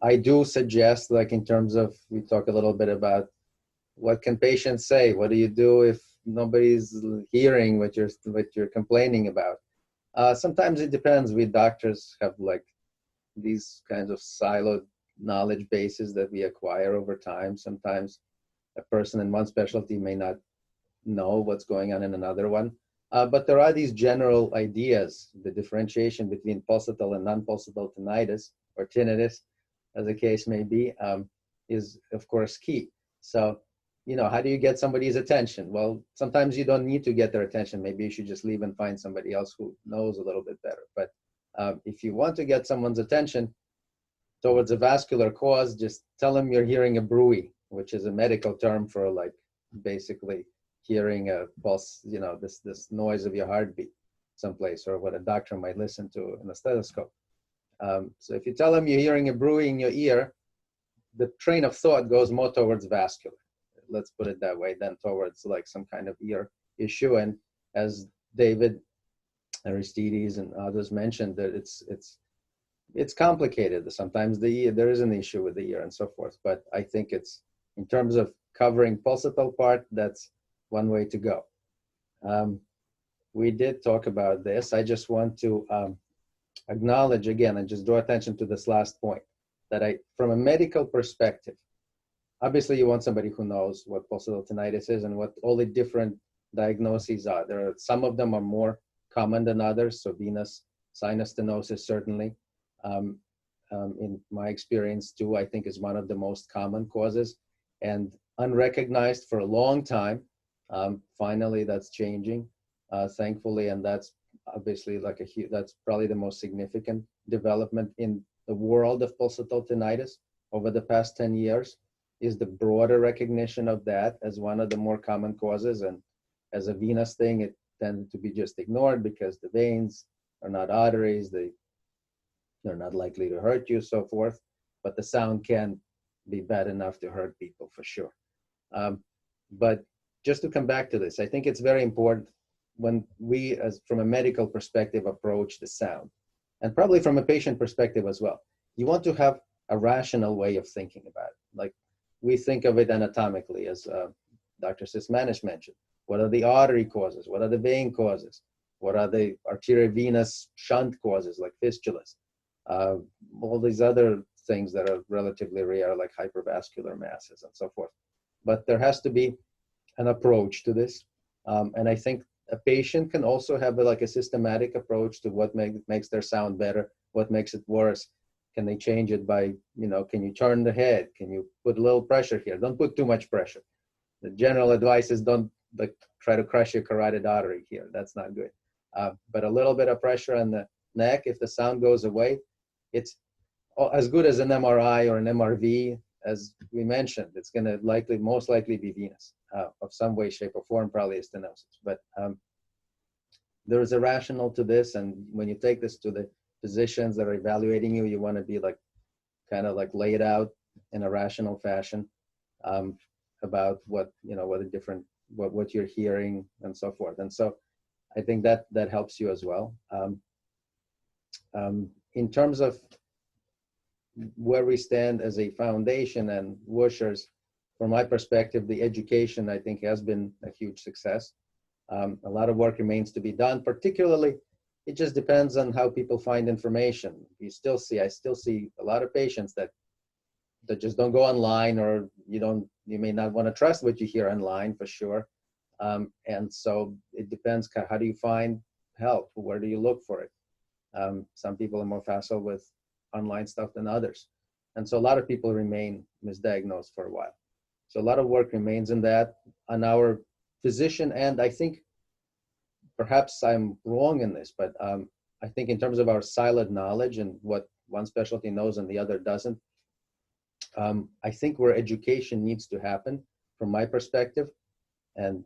I do suggest, like, in terms of, we talk a little bit about what can patients say. What do you do if nobody's hearing what you're complaining about? Sometimes it depends. We doctors have like these kinds of siloed knowledge bases that we acquire over time. Sometimes a person in one specialty may not know what's going on in another one. But there are these general ideas. The differentiation between pulsatile and non-pulsatile tinnitus, or tinnitus, as the case may be, is of course key. So, how do you get somebody's attention? Well, sometimes you don't need to get their attention. Maybe you should just leave and find somebody else who knows a little bit better. But if you want to get someone's attention towards a vascular cause, just tell them you're hearing a bruit, which is a medical term for, like, basically hearing a pulse, this noise of your heartbeat someplace, or what a doctor might listen to in a stethoscope. So if you tell them you're hearing a bruit in your ear, the train of thought goes more towards vascular, let's put it that way, than towards like some kind of ear issue. And as David, Aristides, and others mentioned, that it's complicated. Sometimes there is an issue with the ear and so forth. But I think it's, in terms of covering pulsatile part, that's one way to go. We did talk about this. I just want to acknowledge again and just draw attention to this last point, that from a medical perspective, obviously you want somebody who knows what pulsatile tinnitus is and what all the different diagnoses are. Some of them are more common than others. So venous sinus stenosis, certainly, in my experience too, I think is one of the most common causes, and unrecognized for a long time. Finally, that's changing, thankfully, and that's obviously like that's probably the most significant development in the world of pulsatile tinnitus over the past 10 years, is the broader recognition of that as one of the more common causes. And as a venous thing, it tended to be just ignored because the veins are not arteries, they're not likely to hurt you, so forth, but the sound can be bad enough to hurt people for sure. But just to come back to this, I think it's very important when we, from a medical perspective, approach the sound, and probably from a patient perspective as well. You want to have a rational way of thinking about it. Like, we think of it anatomically, as Dr. Sismanis mentioned. What are the artery causes? What are the vein causes? What are the arteriovenous shunt causes, like fistulas? All these other things that are relatively rare, like hypervascular masses and so forth. But there has to be an approach to this. And I think a patient can also have a systematic approach to what makes their sound better, what makes it worse. Can they change it by, can you turn the head? Can you put a little pressure here? Don't put too much pressure. The general advice is don't try to crush your carotid artery here. That's not good. But a little bit of pressure on the neck, if the sound goes away, it's as good as an MRI or an MRV. As we mentioned, it's going to most likely be venous of some way, shape, or form, probably a stenosis. But there is a rationale to this, and when you take this to the physicians that are evaluating you, you want to be kind of lay it out in a rational fashion about what you're hearing and so forth. And so I think that helps you as well. In terms of where we stand as a foundation and Wooshers, from my perspective, the education, I think, has been a huge success. A lot of work remains to be done, particularly, it just depends on how people find information. I still see a lot of patients that just don't go online, or you may not want to trust what you hear online for sure. And so it depends, how do you find help? Where do you look for it? Some people are more facile with online stuff than others. And so a lot of people remain misdiagnosed for a while. So a lot of work remains in that on our physician, and I think perhaps I'm wrong in this, but I think in terms of our siloed knowledge and what one specialty knows and the other doesn't, I think where education needs to happen, from my perspective, and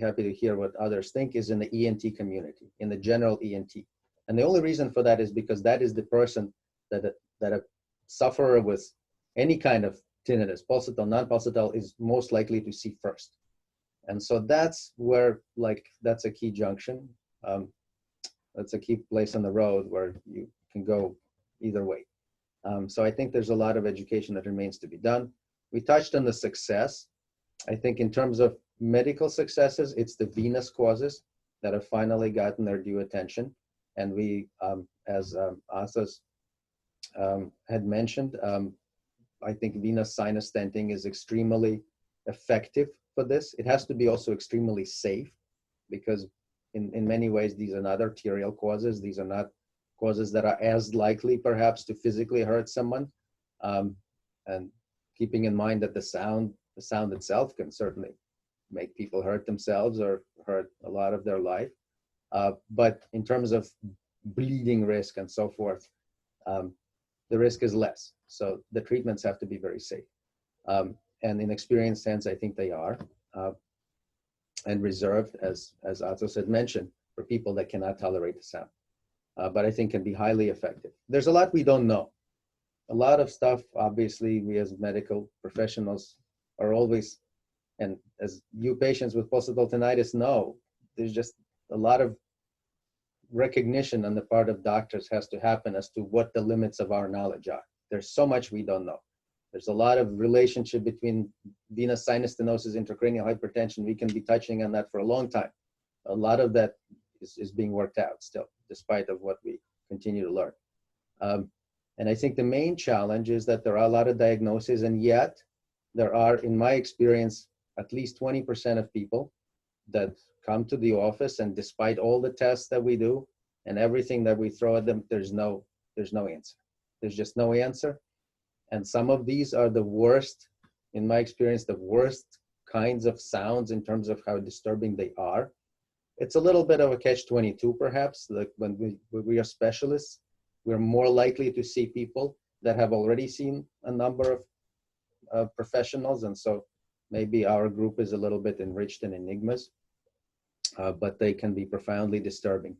happy to hear what others think, is in the ENT community, in the general ENT. And the only reason for that is because that is the person that a sufferer with any kind of tinnitus, pulsatile, non-pulsatile, is most likely to see first. And so that's where, that's a key junction. That's a key place on the road where you can go either way. So I think there's a lot of education that remains to be done. We touched on the success. I think in terms of medical successes, it's the venous causes that have finally gotten their due attention. And we, as Athos had mentioned, I think venous sinus stenting is extremely effective for this. It has to be also extremely safe, because in many ways, these are not arterial causes. These are not causes that are as likely perhaps to physically hurt someone. And keeping in mind that the sound itself can certainly make people hurt themselves or hurt a lot of their life. But in terms of bleeding risk and so forth, the risk is less. So the treatments have to be very safe. And in experienced hands, I think they are, and reserved, as Athos had mentioned, for people that cannot tolerate the sound. But I think can be highly effective. There's a lot we don't know. A lot of stuff, obviously, we as medical professionals are always, and as you patients with pulsatile tinnitus know, there's just a lot of recognition on the part of doctors has to happen as to what the limits of our knowledge are. There's so much we don't know. There's a lot of relationship between venous sinus stenosis, intracranial hypertension. We can be touching on that for a long time. A lot of that is being worked out still, despite of what we continue to learn. And I think the main challenge is that there are a lot of diagnoses, and yet there are, in my experience, at least 20% of people that come to the office, and despite all the tests that we do and everything that we throw at them, there's no answer. There's just no answer. And some of these are the worst, in my experience, the worst kinds of sounds in terms of how disturbing they are. It's a little bit of a catch-22, perhaps. Like when we are specialists, we're more likely to see people that have already seen a number of professionals. And so maybe our group is a little bit enriched in enigmas, but they can be profoundly disturbing.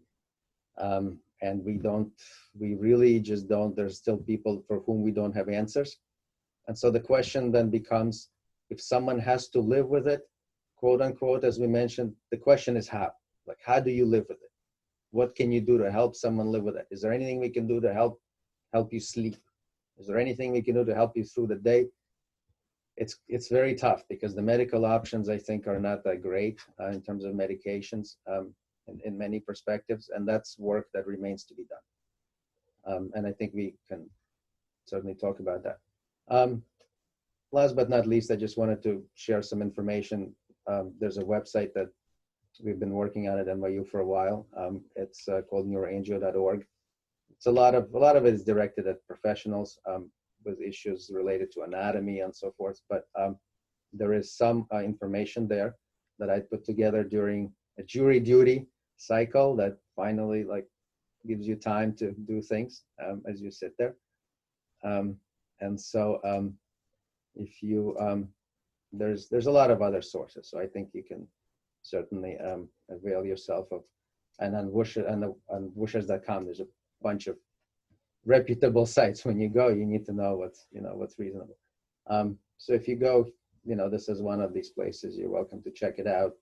And we really just don't, there's still people for whom we don't have answers. And so the question then becomes, if someone has to live with it, quote unquote, as we mentioned, the question is how? Like, how do you live with it? What can you do to help someone live with it? Is there anything we can do to help you sleep? Is there anything we can do to help you through the day? It's very tough, because the medical options, I think, are not that great in terms of medications in many perspectives, and that's work that remains to be done. And I think we can certainly talk about that. Last but not least, I just wanted to share some information. There's a website that we've been working on at NYU for a while. It's called neuroangio.org. It's a lot of it is directed at professionals with issues related to anatomy and so forth. But there is some information there that I put together during a jury duty cycle that finally gives you time to do things as you sit there. And so if you, there's a lot of other sources. So I think you can certainly avail yourself of, and on Wishers.com, there's a bunch of reputable sites. When you go, you need to know what's reasonable. So if you go, this is one of these places, you're welcome to check it out.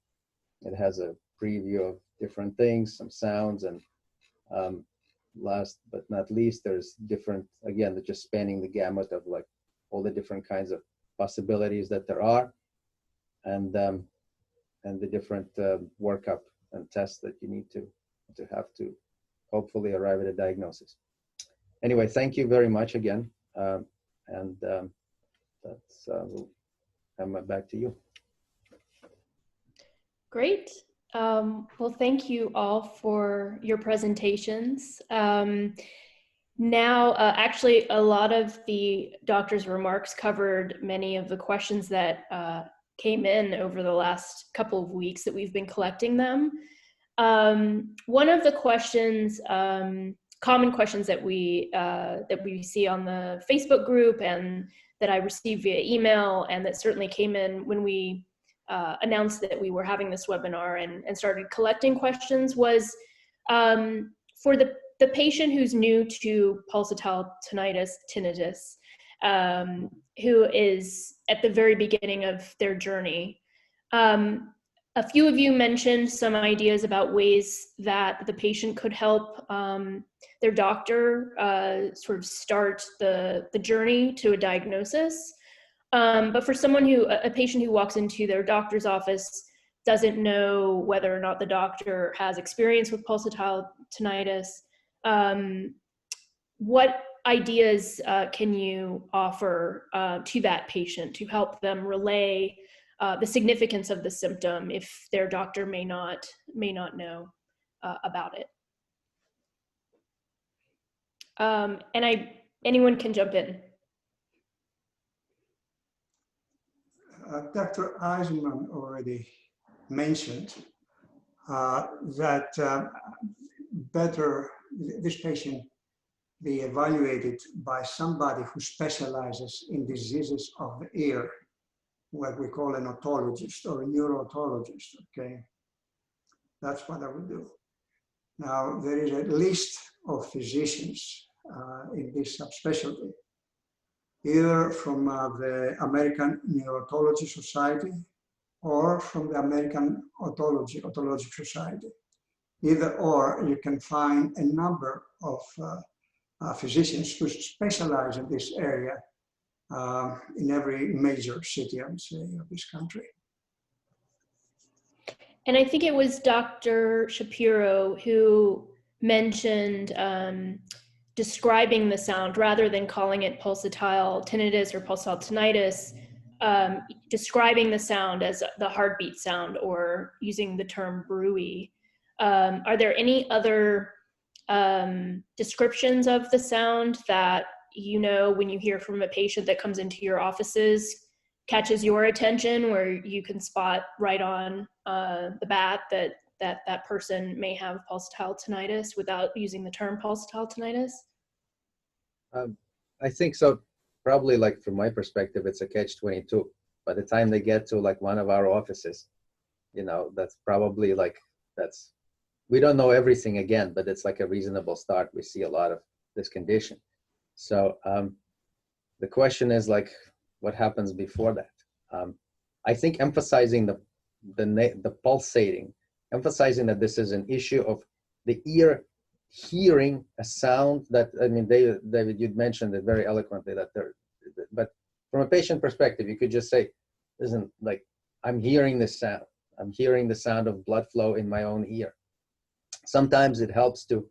It has a preview of different things, some sounds, and last but not least, there's different, again, just spanning the gamut of all the different kinds of possibilities that there are, and the different workup and tests that you need to have to hopefully arrive at a diagnosis. Anyway, thank you very much again, and that's Emma, back to you. Great. Well, thank you all for your presentations. Now, actually, a lot of the doctor's remarks covered many of the questions that came in over the last couple of weeks that we've been collecting them. One of the questions, common questions that we see on the Facebook group and that I received via email, and that certainly came in when we announced that we were having this webinar and started collecting questions, was for the patient who's new to pulsatile tinnitus, who is at the very beginning of their journey. A few of you mentioned some ideas about ways that the patient could help their doctor sort of start the journey to a diagnosis. But for a patient who walks into their doctor's office, doesn't know whether or not the doctor has experience with pulsatile tinnitus, what ideas can you offer to that patient to help them relay the significance of the symptom if their doctor may not know about it? Anyone can jump in. Dr. Eisenman already mentioned that better this patient be evaluated by somebody who specializes in diseases of the ear, what we call an otologist or a neurologist, okay? That's what I would do. Now, there is a list of physicians in this subspecialty, either from the American Neurological Society or from the American Otologic Society. Either or, you can find a number of physicians who specialize in this area in every major city, I would say, of this country. And I think it was Dr. Shapiro who mentioned describing the sound rather than calling it pulsatile tinnitus or pulsatile tinnitus, describing the sound as the heartbeat sound or using the term bruit. Are there any other descriptions of the sound that, you know, when you hear from a patient that comes into your offices, catches your attention, where you can spot right on the bat that person may have pulsatile tinnitus without using the term pulsatile tinnitus? I think so. Probably, like, from my perspective, it's a catch-22. By the time they get to like one of our offices, you know, that's probably like, we don't know everything again, but it's like a reasonable start. We see a lot of this condition. So the question is, like, what happens before that? I think emphasizing the pulsating, emphasizing that this is an issue of the ear hearing a sound that, I mean, David, you'd mentioned it very eloquently that but from a patient perspective, you could just say, listen, like, I'm hearing this sound. I'm hearing the sound of blood flow in my own ear. Sometimes it helps to,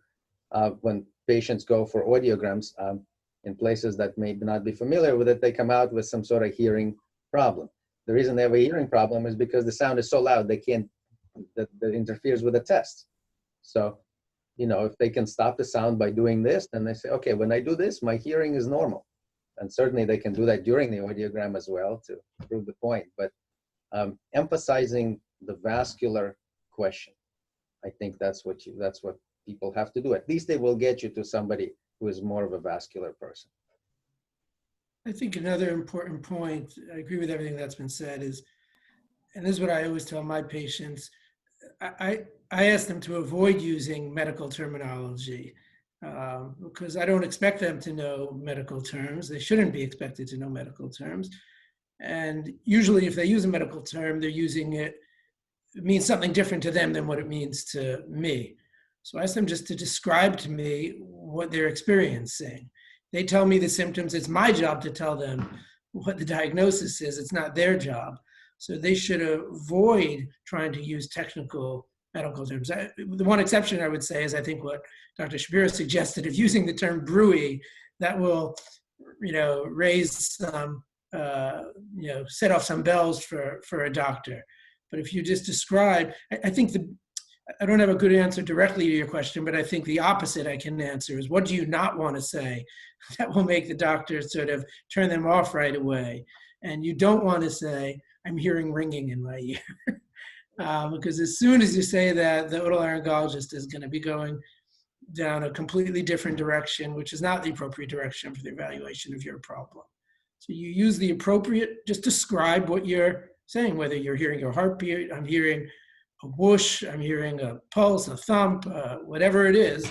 when patients go for audiograms in places that may not be familiar with it, they come out with some sort of hearing problem. The reason they have a hearing problem is because the sound is so loud that interferes with the test. So, you know, if they can stop the sound by doing this, then they say, okay, when I do this, my hearing is normal. And certainly they can do that during the audiogram as well to prove the point. But emphasizing the vascular question, I think that's what people have to do. At least they will get you to somebody who is more of a vascular person. I think another important point, I agree with everything that's been said, is, and this is what I always tell my patients, I ask them to avoid using medical terminology because I don't expect them to know medical terms. They shouldn't be expected to know medical terms. And usually if they use a medical term, they're using it means something different to them than what it means to me. So I ask them just to describe to me what they're experiencing. They tell me the symptoms. It's my job to tell them what the diagnosis is. It's not their job. So they should avoid trying to use technical medical terms. The one exception I would say is I think what Dr. Shapiro suggested of using the term brewy, that will, raise some, set off some bells for a doctor. But if you just describe, I think I don't have a good answer directly to your question, but I think the opposite I can answer is, what do you not want to say? That will make the doctor sort of turn them off right away. And you don't want to say, I'm hearing ringing in my ear. Because as soon as you say that, the otolaryngologist is going to be going down a completely different direction, which is not the appropriate direction for the evaluation of your problem. So you use the appropriate, just describe what you're saying, whether you're hearing your heartbeat, I'm hearing a whoosh, I'm hearing a pulse, a thump, whatever it is.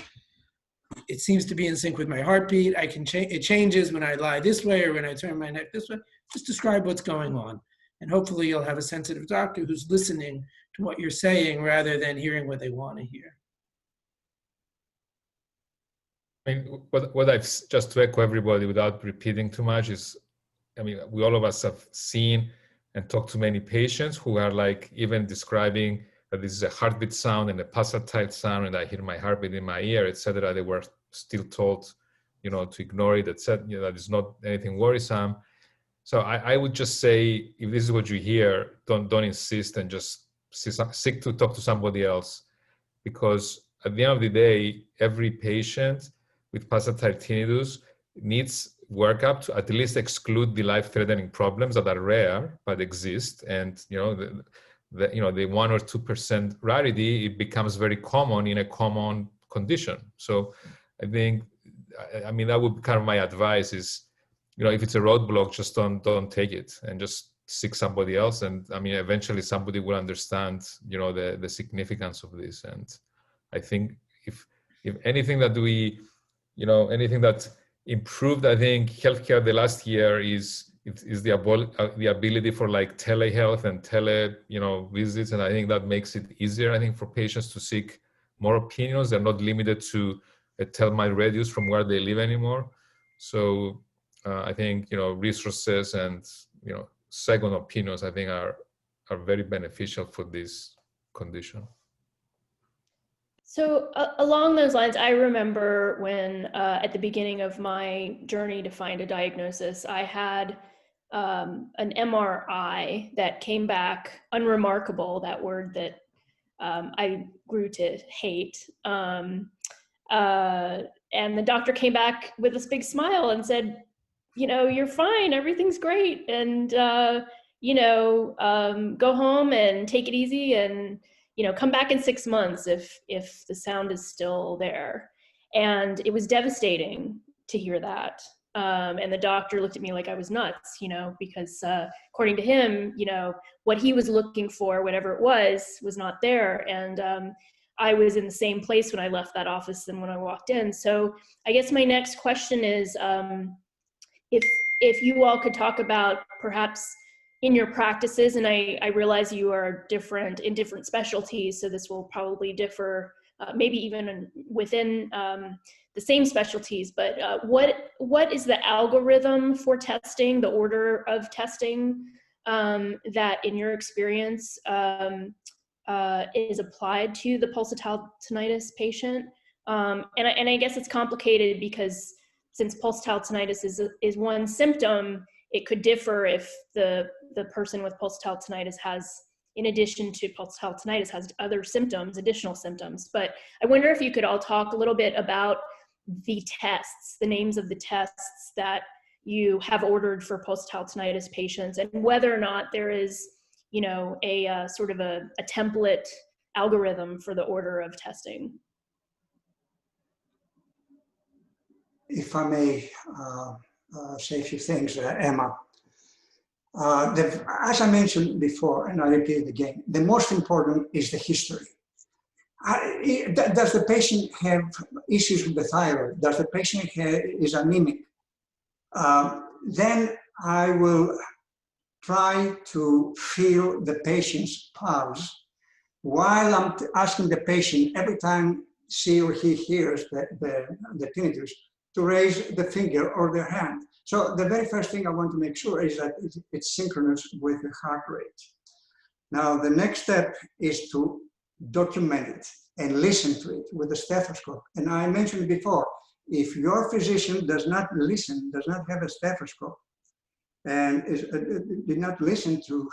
It seems to be in sync with my heartbeat. It changes when I lie this way or when I turn my neck this way. Just describe what's going on. And hopefully you'll have a sensitive doctor who's listening to what you're saying rather than hearing what they want to hear. I mean, what I've, just to echo everybody without repeating too much, is, I mean, all of us have seen and talked to many patients who are like even describing that this is a heartbeat sound and a pulsatile sound, and I hear my heartbeat in my ear, etc. They were still told, to ignore it, etc. That it's not anything worrisome. So I would just say, if this is what you hear, don't insist, and just seek to talk to somebody else, because at the end of the day, every patient with pulsatile tinnitus needs workup to at least exclude the life-threatening problems that are rare but exist, and the 1 or 2% rarity, it becomes very common in a common condition. So I think, I mean, that would be kind of my advice is, if it's a roadblock, just don't take it and just seek somebody else. And I mean, eventually somebody will understand, the significance of this. And I think if anything that anything that improved, I think, healthcare the last year is the ability for like telehealth and visits. And I think that makes it easier, I think, for patients to seek more opinions. They're not limited to a 10-mile radius from where they live anymore. So I think, resources and, second opinions, I think are very beneficial for this condition. So along those lines, I remember when at the beginning of my journey to find a diagnosis, I had an MRI that came back unremarkable, that word that I grew to hate. And the doctor came back with this big smile and said, you're fine, everything's great. And, go home and take it easy, and, come back in 6 months if the sound is still there. And it was devastating to hear that. And the doctor looked at me like I was nuts, because according to him, what he was looking for, whatever it was not there. And I was in the same place when I left that office than when I walked in. So I guess my next question is, if you all could talk about perhaps in your practices, and I realize you are in different specialties, so this will probably differ, maybe even within the same specialties, but what is the algorithm for testing, the order of testing that in your experience is applied to the pulsatile tinnitus patient? And I guess it's complicated because since pulsatile tinnitus is one symptom, it could differ if the person with pulsatile tinnitus has, in addition to pulsatile tinnitus, has other symptoms, additional symptoms. But I wonder if you could all talk a little bit about the tests, the names of the tests that you have ordered for pulsatile tinnitus patients, and whether or not there is, a sort of a template algorithm for the order of testing. If I may say a few things, Emma. As I mentioned before, and I repeat it again, the most important is the history. Does the patient have issues with the thyroid? Does the patient is anemic? Then I will try to feel the patient's pulse while I'm asking the patient every time she or he hears the tinnitus to raise the finger or their hand. So the very first thing I want to make sure is that it's synchronous with the heart rate. Now, the next step is to document it and listen to it with a stethoscope. And I mentioned before, if your physician does not listen, does not have a stethoscope, and did not listen to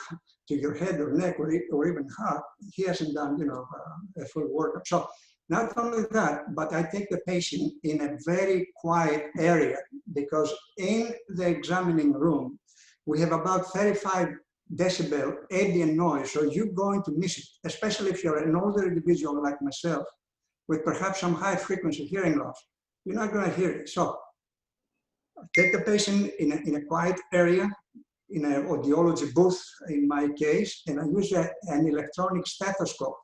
your head or neck or even heart, he hasn't done, a full workup. So not only that, but I take the patient in a very quiet area, because in the examining room, we have about 35 decibel ambient noise, so you're going to miss it, especially if you're an older individual like myself, with perhaps some high frequency hearing loss. You're not going to hear it. So take the patient in a quiet area, in an audiology booth in my case, and I use an electronic stethoscope.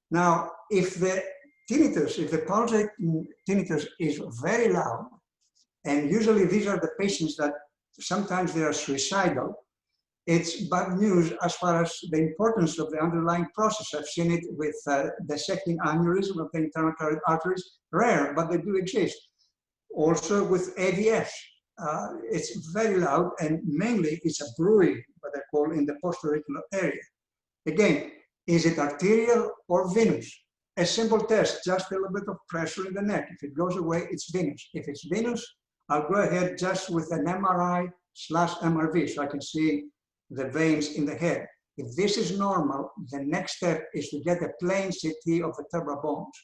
Now, if the pulsatile tinnitus is very loud, and usually these are the patients that sometimes they are suicidal, it's bad news as far as the importance of the underlying process. I've seen it with dissecting aneurysm of the internal carotid arteries, rare, but they do exist. Also with AVS, it's very loud, and mainly it's a bruit, what I call in the post-auricular area. Again, is it arterial or venous? A simple test, just a little bit of pressure in the neck. If it goes away, it's venous. If it's venous, I'll go ahead just with an MRI/MRV, so I can see the veins in the head. If this is normal, the next step is to get a plain CT of the vertebral bones,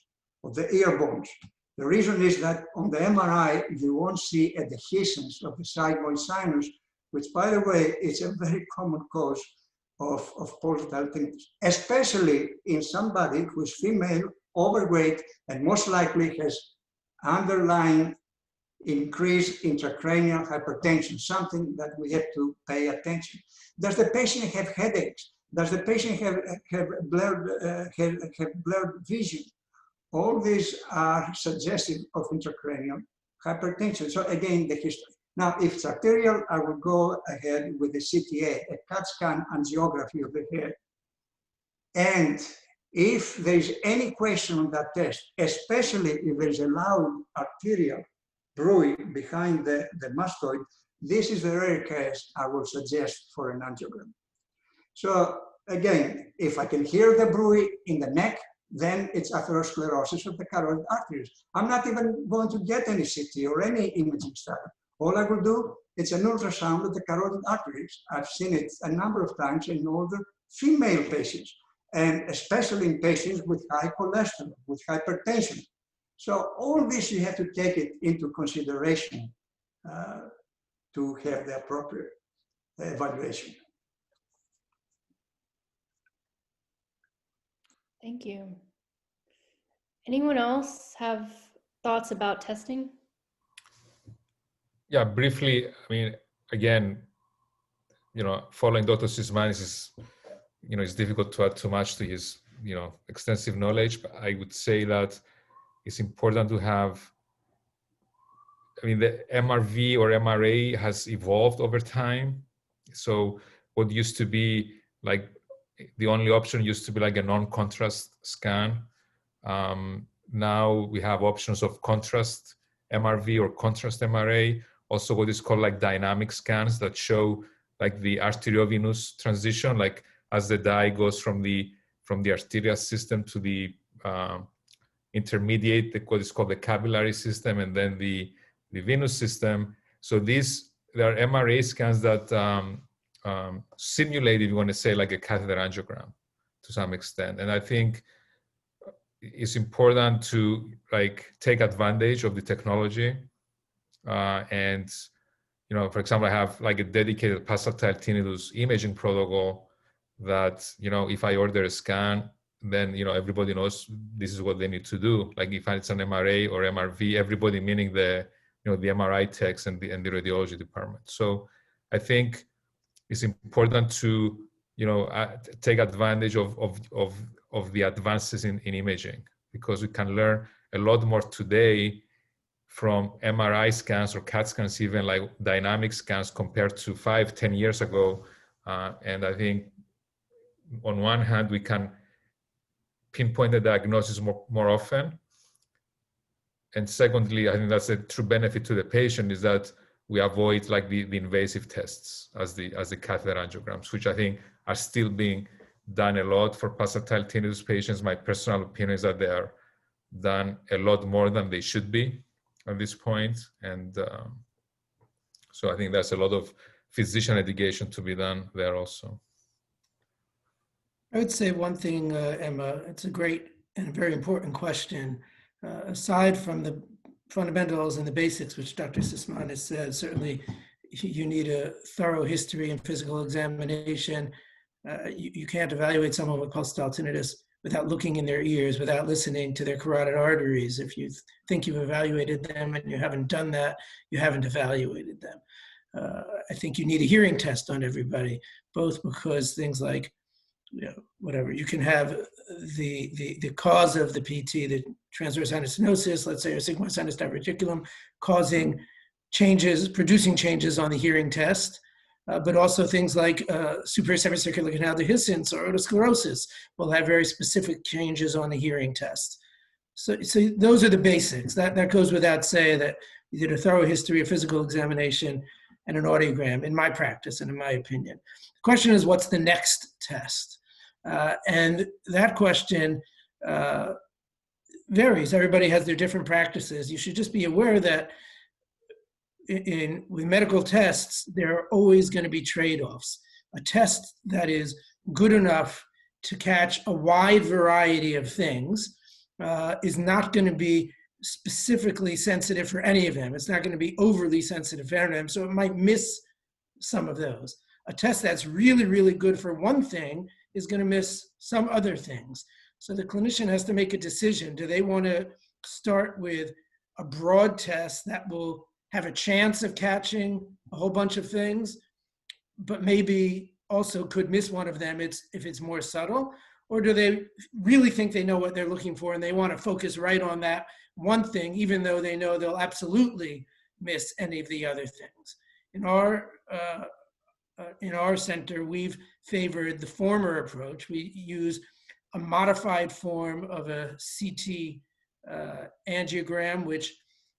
of the ear bones. The reason is that on the MRI, you won't see a dehiscence of the sigmoid sinus, which, by the way, is a very common cause of pulsatile tinnitus, especially in somebody who's female, overweight, and most likely has underlying increased intracranial hypertension, something that we have to pay attention. Does the patient have headaches? Does the patient have blurred vision? All these are suggestive of intracranial hypertension. So again, the history. Now, if it's arterial, I will go ahead with the CTA, a CAT scan angiography of the head. And if there's any question on that test, especially if there's a loud arterial bruit behind the mastoid, this is the rare case I will suggest for an angiogram. So again, if I can hear the bruit in the neck, then it's atherosclerosis of the carotid arteries. I'm not even going to get any CT or any imaging study. All I will do, it's an ultrasound of the carotid arteries. I've seen it a number of times in older female patients, and especially in patients with high cholesterol, with hypertension. So all this, you have to take it into consideration to have the appropriate evaluation. Thank you. Anyone else have thoughts about testing? Yeah, briefly, I mean, again, following Dr. Sismanis is, it's difficult to add too much to his, extensive knowledge, but I would say that it's important to have, the MRV or MRA has evolved over time. So what used to be like, the only option used to be like a non-contrast scan. Now we have options of contrast MRV or contrast MRA, also what is called like dynamic scans that show like the arteriovenous transition, like as the dye goes from the arterial system to the intermediate, what is called the capillary system, and then the venous system. So there are MRA scans that simulate, if you want to say, like a catheter angiogram to some extent. And I think it's important to like take advantage of the technology. And, for example, I have like a dedicated pulsatile tinnitus imaging protocol that, if I order a scan, then, everybody knows this is what they need to do. Like if it's an MRA or MRV, everybody, meaning the MRI techs and the radiology department. So I think it's important to, take advantage of the advances in imaging, because we can learn a lot more today from MRI scans or CAT scans, even like dynamic scans, compared to 5-10 years ago. And I think on one hand, we can pinpoint the diagnosis more often. And secondly, I think that's a true benefit to the patient, is that we avoid like the invasive tests as the catheter angiograms, which I think are still being done a lot for pulsatile tinnitus patients. My personal opinion is that they are done a lot more than they should be at this point. And so I think there's a lot of physician education to be done there also. I would say one thing, Emma, it's a great and very important question. Aside from the fundamentals and the basics, which Dr. Sismanis said, certainly you need a thorough history and physical examination. You can't evaluate someone with pulsatile tinnitus without looking in their ears, without listening to their carotid arteries. If you think you've evaluated them and you haven't done that, you haven't evaluated them. I think you need a hearing test on everybody, both because things like, whatever, you can have the cause of the PT, the transverse sinus stenosis, let's say, or sigmoid sinus diverticulum, causing changes, producing changes on the hearing test, but also things like superior semicircular canal dehiscence or otosclerosis will have very specific changes on the hearing test. So those are the basics. That goes without saying that you did a thorough history, a physical examination, and an audiogram, in my practice and in my opinion. The question is, what's the next test? And that question varies. Everybody has their different practices. You should just be aware that with medical tests, there are always going to be trade-offs. A test that is good enough to catch a wide variety of things is not going to be specifically sensitive for any of them. It's not going to be overly sensitive for any of them, so it might miss some of those. A test that's really, really good for one thing is going to miss some other things. So the clinician has to make a decision. Do they want to start with a broad test that will have a chance of catching a whole bunch of things, but maybe also could miss one of them if it's more subtle? Or do they really think they know what they're looking for and they want to focus right on that one thing, even though they know they'll absolutely miss any of the other things? In our center, we've favored the former approach. We use a modified form of a CT angiogram, which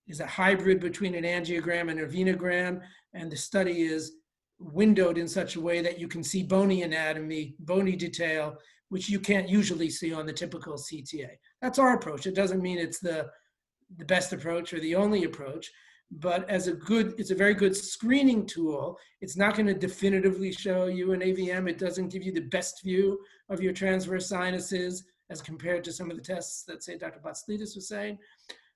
is a hybrid between an angiogram and a venogram, and the study is windowed in such a way that you can see bony anatomy, bony detail, which you can't usually see on the typical CTA. That's our approach. It doesn't mean it's the best approach or the only approach, but it's a very good screening tool. It's not going to definitively show you an AVM. It doesn't give you the best view of your transverse sinuses as compared to some of the tests that, say, Dr. Patsalides was saying.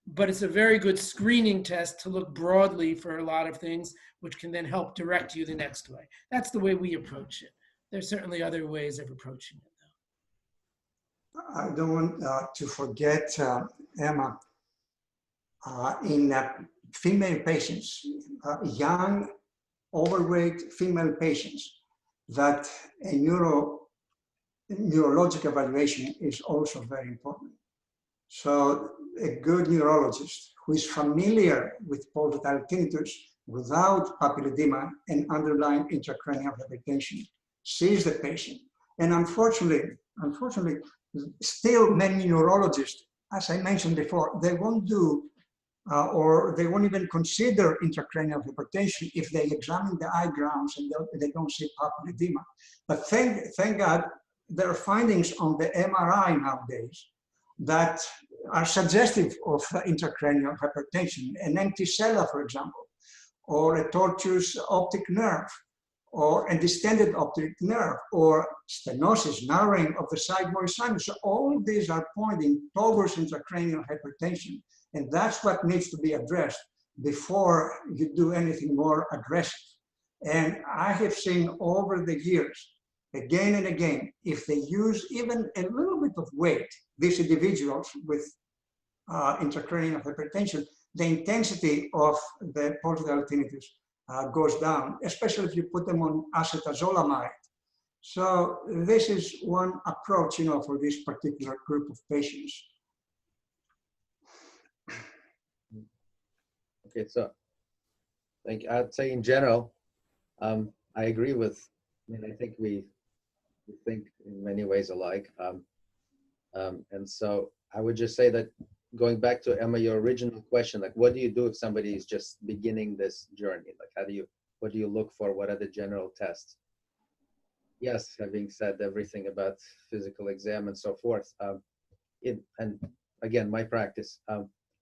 But it's a very good screening test to look broadly for a lot of things, which can then help direct you the next way. That's the way we approach it. There's certainly other ways of approaching it, though. I don't want to forget, Emma, in female patients, young, overweight female patients, that a neurologic evaluation is also very important. So a good neurologist who is familiar with pulsatile tinnitus without papilledema and underlying intracranial hypertension sees the patient. And unfortunately, still many neurologists, as I mentioned before, they won't do or they won't even consider intracranial hypertension if they examine the eye grounds and they don't see papilledema. But thank God, there are findings on the MRI nowadays that are suggestive of intracranial hypertension, an empty cella, for example, or a tortuous optic nerve, or a distended optic nerve, or stenosis, narrowing of the sigmoid sinus. So all of these are pointing towards intracranial hypertension, and that's what needs to be addressed before you do anything more aggressive. And I have seen over the years, again and again, if they use even a little bit of weight, these individuals with intracranial hypertension, the intensity of the pulsatile tinnitus goes down, especially if you put them on acetazolamide. So this is one approach, for this particular group of patients. Okay, so I'd say in general, I agree with, I think we think in many ways alike. And so I would just say that going back to Emma, your original question, like what do you do if somebody is just beginning this journey? Like what do you look for? What are the general tests? Yes, having said everything about physical exam and so forth, and again, my practice,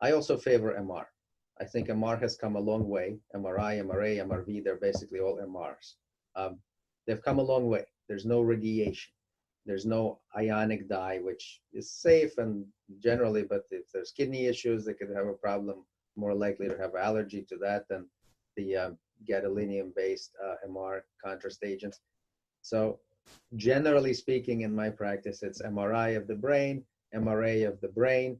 I also favor MR. I think MR has come a long way. MRI, MRA, MRV, they're basically all MRs. They've come a long way. There's no radiation. There's no ionic dye, which is safe and generally, but if there's kidney issues, they could have a problem, more likely to have allergy to that than the gadolinium-based MR contrast agents. So generally speaking, in my practice, it's MRI of the brain, MRA of the brain,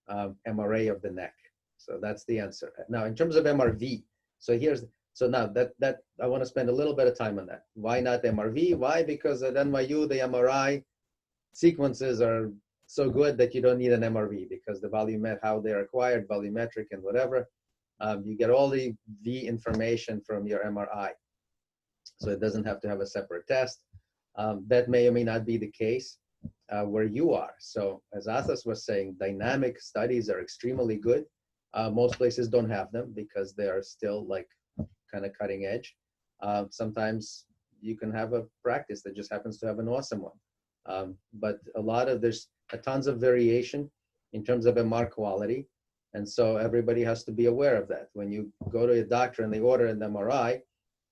MRA of the neck. So that's the answer. Now, in terms of MRV, so now that I want to spend a little bit of time on that. Why not MRV? Why? Because at NYU, the MRI sequences are so good that you don't need an MRV because the how they're acquired, volumetric and whatever, you get all the V information from your MRI. So it doesn't have to have a separate test. That may or may not be the case where you are. So as Athos was saying, dynamic studies are extremely good. Most places don't have them because they are still like kind of cutting edge. Sometimes you can have a practice that just happens to have an awesome one. But there's tons of variation in terms of MR quality. And so everybody has to be aware of that. When you go to a doctor and they order an MRI,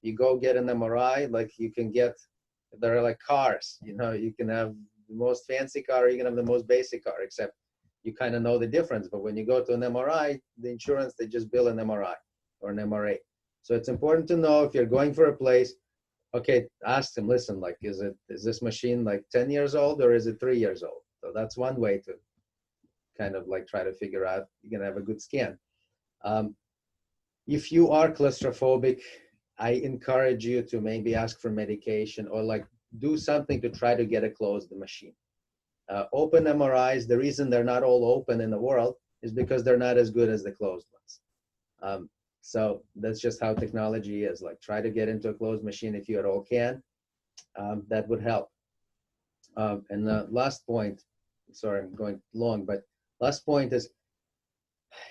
you go get an MRI, like you can get, they're like cars, you know, you can have the most fancy car, or you can have the most basic car, except you kind of know the difference. But when you go to an MRI, the insurance, they just bill an MRI or an MRA. So it's important to know if you're going for a place, okay, ask them, listen, like, is this machine like 10 years old or is it 3 years old? So that's one way to kind of like try to figure out, you're gonna have a good scan. If you are claustrophobic, I encourage you to maybe ask for medication or like do something to try to get a closed machine. Open MRIs, the reason they're not all open in the world is because they're not as good as the closed ones. So that's just how technology is. Like try to get into a closed machine if you at all can. That would help. And the last point, sorry, I'm going long, but last point is,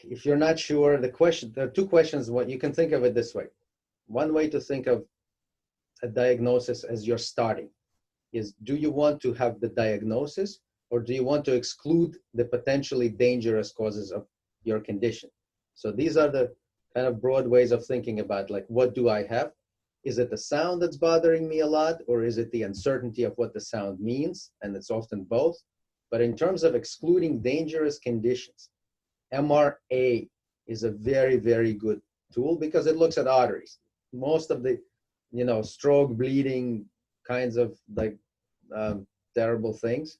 if you're not sure, there are two questions. What you can think of it this way. One way to think of a diagnosis as you're starting is, do you want to have the diagnosis or do you want to exclude the potentially dangerous causes of your condition? So these are the kind of broad ways of thinking about, like, what do I have? Is it the sound that's bothering me a lot, or is it the uncertainty of what the sound means? And it's often both. But in terms of excluding dangerous conditions, MRA is a very, very good tool because it looks at arteries. Most of the, stroke, bleeding kinds of like terrible things,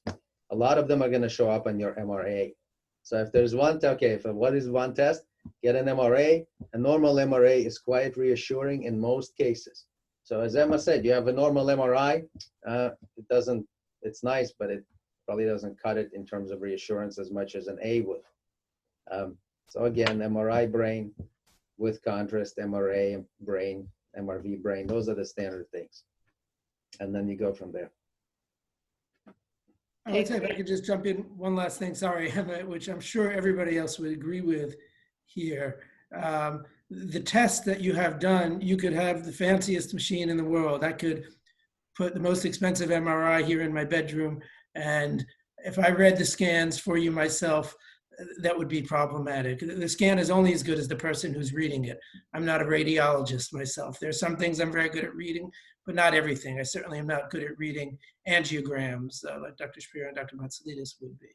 a lot of them are going to show up on your MRA. So if there's what is one test? Get an MRA. A normal MRA is quite reassuring in most cases. So as Emma said, you have a normal MRI. It's nice, but it probably doesn't cut it in terms of reassurance as much as an A would. So again, MRI brain with contrast, MRA brain, MRV brain, those are the standard things. And then you go from there. I would say, if I could just jump in one last thing, sorry, which I'm sure everybody else would agree with here. The test that you have done, you could have the fanciest machine in the world. I could put the most expensive MRI here in my bedroom, and if I read the scans for you myself, that would be problematic. The scan is only as good as the person who's reading it. I'm not a radiologist myself. There's some things I'm very good at reading, but not everything. I certainly am not good at reading angiograms like Dr. Shapiro and Dr. Patsalides would be.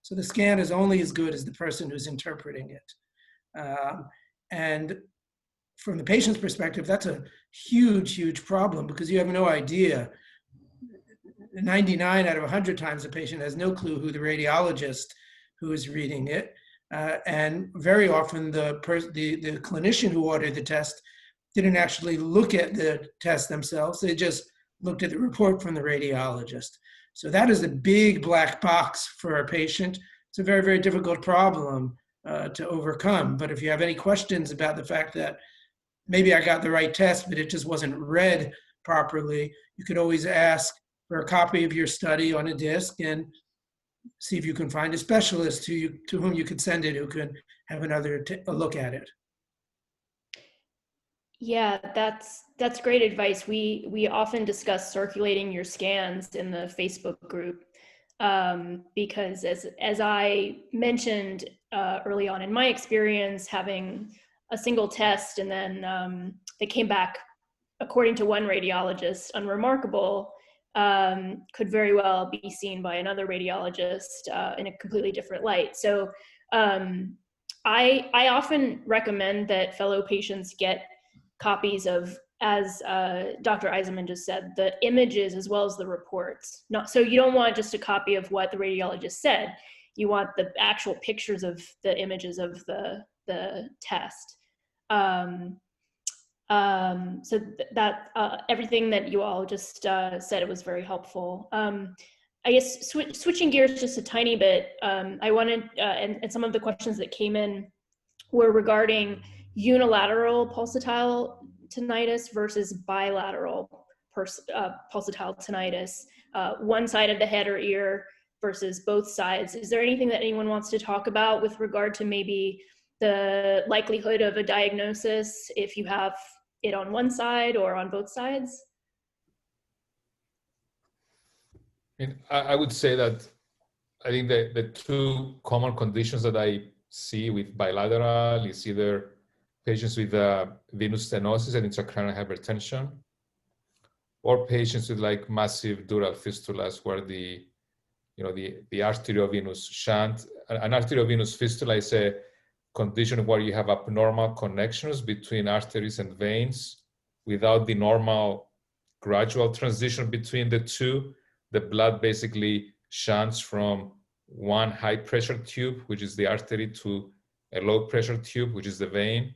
So the scan is only as good as the person who's interpreting it. And from the patient's perspective, that's a huge, huge problem because you have no idea. 99 out of 100 times the patient has no clue who the radiologist who is reading it. And very often the clinician who ordered the test didn't actually look at the test themselves. They just looked at the report from the radiologist. So that is a big black box for a patient. It's a very, very difficult problem to overcome. But if you have any questions about the fact that maybe I got the right test, but it just wasn't read properly, you could always ask for a copy of your study on a disc, and see if you can find a specialist to whom you could send it, who can have another a look at it. Yeah, that's great advice. We often discuss circulating your scans in the Facebook group because as I mentioned early on in my experience, having a single test and then they came back, according to one radiologist, unremarkable, could very well be seen by another radiologist in a completely different light. So I often recommend that fellow patients get copies of, as Dr. Eisenman just said, the images as well as the reports. So you don't want just a copy of what the radiologist said. You want the actual pictures of the images of the test. So that everything that you all just said, it was very helpful. I guess switching gears just a tiny bit, I wanted, and some of the questions that came in were regarding unilateral pulsatile tinnitus versus bilateral pulsatile tinnitus, one side of the head or ear versus both sides. Is there anything that anyone wants to talk about with regard to maybe the likelihood of a diagnosis if you have it on one side or on both sides? I would say that I think the two common conditions that I see with bilateral is either patients with venous stenosis and intracranial hypertension, or patients with like massive dural fistulas where the arteriovenous shunt. An arteriovenous fistula is a condition where you have abnormal connections between arteries and veins without the normal gradual transition between the two. The blood basically shunts from one high pressure tube, which is the artery, to a low pressure tube, which is the vein.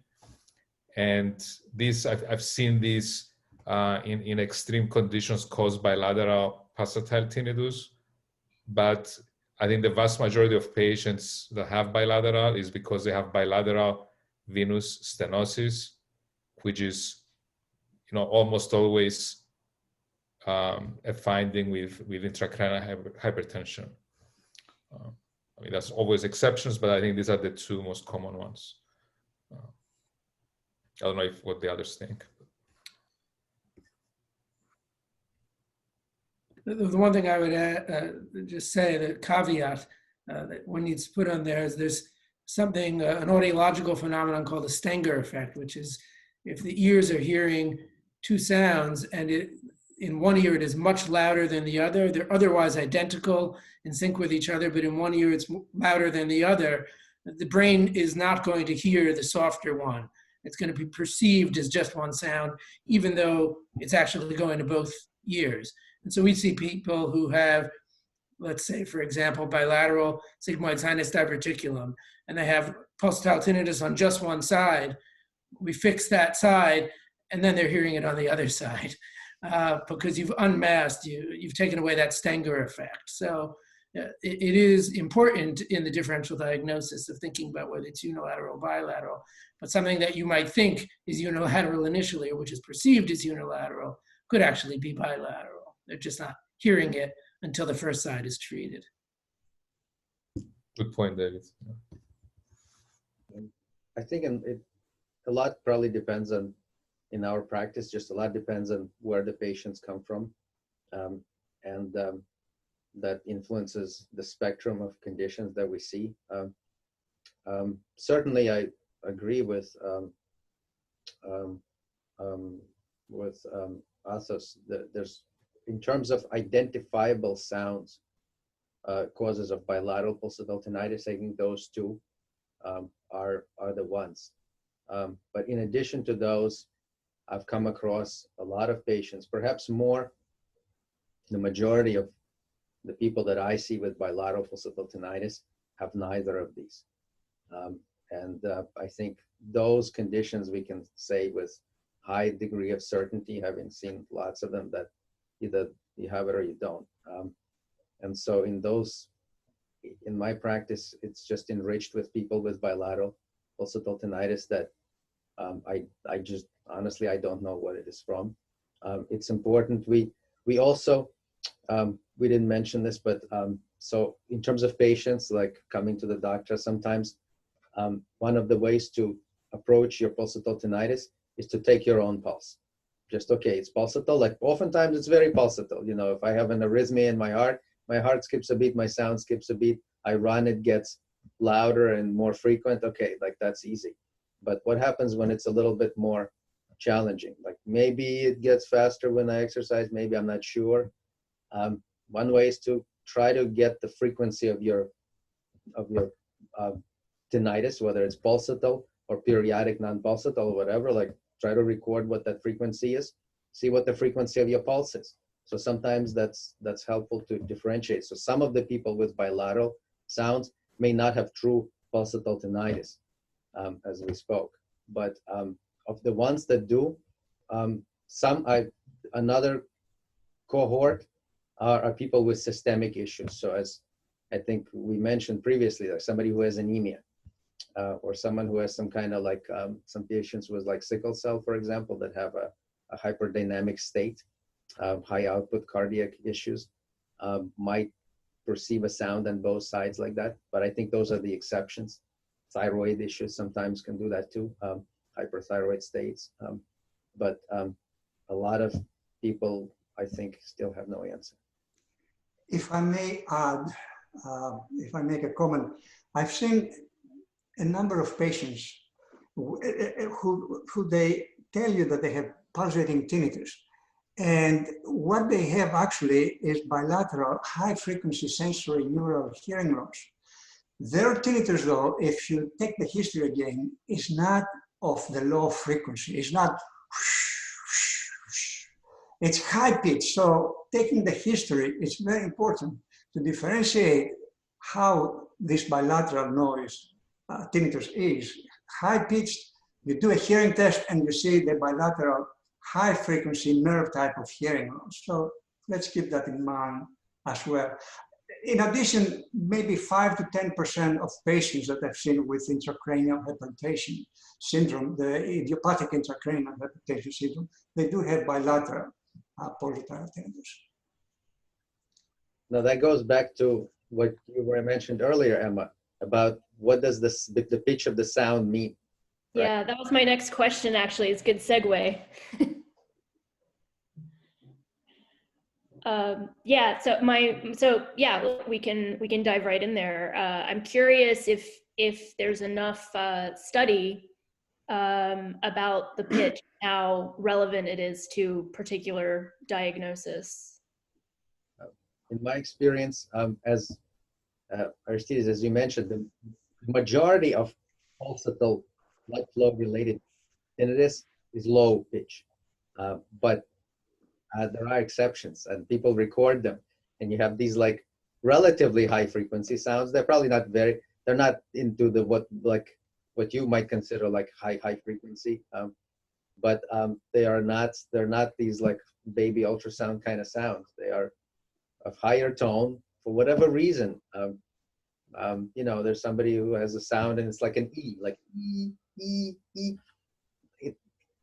And this, I've seen this in extreme conditions caused by bilateral pulsatile tinnitus. But I think the vast majority of patients that have bilateral is because they have bilateral venous stenosis, which is, almost always a finding with intracranial hypertension. I mean, there's always exceptions, but I think these are the two most common ones. I don't know what the others think. The one thing I would just say, the caveat that one needs to put on there is there's something, an audiological phenomenon called the Stenger effect, which is if the ears are hearing two sounds and in one ear it is much louder than the other, they're otherwise identical, in sync with each other, but in one ear it's louder than the other, the brain is not going to hear the softer one. It's going to be perceived as just one sound, even though it's actually going to both ears. And so we see people who have, let's say, for example, bilateral sigmoid sinus diverticulum, and they have pulsatile tinnitus on just one side. We fix that side, and then they're hearing it on the other side because you've unmasked, you've taken away that Stenger effect. So it is important in the differential diagnosis of thinking about whether it's unilateral or bilateral, but something that you might think is unilateral initially, or which is perceived as unilateral, could actually be bilateral. They're just not hearing it until the first side is treated. Good point, David. I think a lot probably depends on, in our practice, just a lot depends on where the patients come from. And that influences the spectrum of conditions that we see. Certainly, I agree with Athos that there's, in terms of identifiable sounds, causes of bilateral pulsatile tinnitus, I think those two are the ones. But in addition to those, I've come across a lot of patients, perhaps more, the majority of the people that I see with bilateral pulsatile tinnitus have neither of these. And I think those conditions we can say with high degree of certainty, having seen lots of them, that either you have it or you don't. And so in my practice, it's just enriched with people with bilateral pulsatile tinnitus that I just, honestly, I don't know what it is from. It's important. We also, we didn't mention this, but So in terms of patients, like coming to the doctor, sometimes one of the ways to approach your pulsatile tinnitus is to take your own pulse. Just, okay, it's pulsatile. Like oftentimes it's very pulsatile. You know, if I have an arrhythmia in my heart skips a beat, my sound skips a beat. I run, it gets louder and more frequent. Okay, like that's easy. But what happens when it's a little bit more challenging? Like maybe it gets faster when I exercise, maybe, I'm not sure. One way is to try to get the frequency of your tinnitus, whether it's pulsatile or periodic non-pulsatile or whatever, like try to record what that frequency is, see what the frequency of your pulse is. So sometimes that's helpful to differentiate. So some of the people with bilateral sounds may not have true pulsatile tinnitus, as we spoke. But of the ones that do, another cohort are people with systemic issues. So as I think we mentioned previously, like somebody who has anemia, or someone who has some kind of like, some patients with like sickle cell, for example, that have a hyperdynamic state, high output cardiac issues, might perceive a sound on both sides like that. But I think those are the exceptions. Thyroid issues sometimes can do that too, hyperthyroid states. But a lot of people, I think, still have no answer. If I may add, if I make a comment, I've seen a number of patients who they tell you that they have pulsating tinnitus. And what they have actually is bilateral high-frequency sensory neural hearing loss. Their tinnitus, though, if you take the history again, is not of the low frequency. It's not, it's high-pitched. So taking the history, it's very important to differentiate how this bilateral noise, tinnitus, is. High-pitched, you do a hearing test and you see the bilateral high-frequency nerve type of hearing loss. So let's keep that in mind as well. In addition, maybe 5 to 10% of patients that I've seen with intracranial hypertension syndrome, the idiopathic intracranial hypertension syndrome, they do have bilateral pulsatile tinnitus. Now that goes back to what you were mentioned earlier, Emma, about what does the pitch of the sound mean? Right? Yeah, that was my next question, actually. It's a good segue. Yeah, we can dive right in there. I'm curious if there's enough study about the pitch, how relevant it is to particular diagnosis. In my experience, as Aristides, as you mentioned, the majority of pulsatile blood flow related tinnitus is low pitch, but there are exceptions, and people record them, and you have these like relatively high frequency sounds. They're probably not they're not into the what you might consider like high frequency, but they're not these like baby ultrasound kind of sounds. They are of higher tone for whatever reason. You know, there's somebody who has a sound and it's like an E, like E, E, E.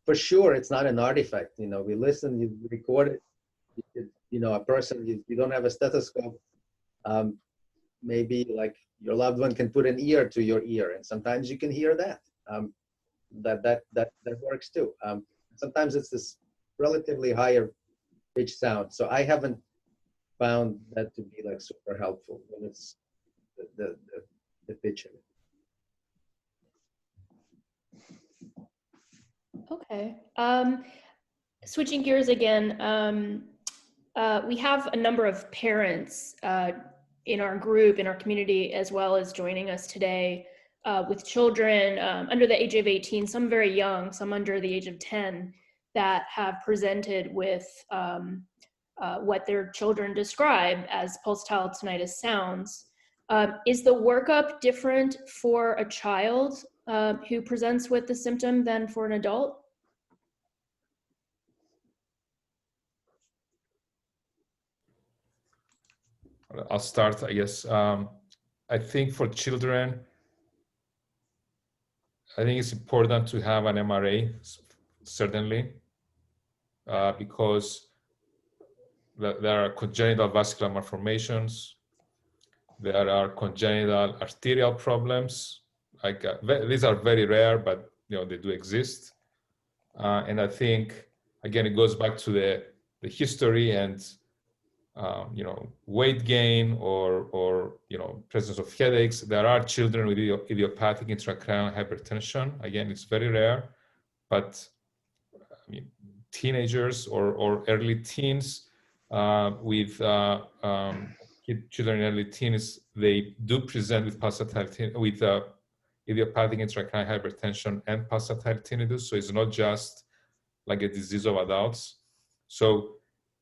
For sure, it's not an artifact. You know, we listen, you record it. You know, a person, you don't have a stethoscope. Maybe like your loved one can put an ear to your ear, and sometimes you can hear that. That works too. Sometimes it's this relatively higher pitch sound. So I haven't found that to be like super helpful when it's the pitch of it. Okay. Switching gears again, we have a number of parents in our group, in our community, as well as joining us today with children under the age of 18, some very young, some under the age of 10, that have presented with what their children describe as pulsatile tinnitus sounds. Is the workup different for a child who presents with the symptom than for an adult? I'll start, I guess. I think for children, I think it's important to have an MRA, certainly, because there are congenital vascular malformations. There are congenital arterial problems. Like these are very rare, but they do exist. And I think again it goes back to the history and weight gain or presence of headaches. There are children with idiopathic intracranial hypertension. Again, it's very rare, but I mean, teenagers or early teens with children in early teens, they do present with with idiopathic intracranial hypertension and pulsatile tinnitus. So it's not just like a disease of adults. So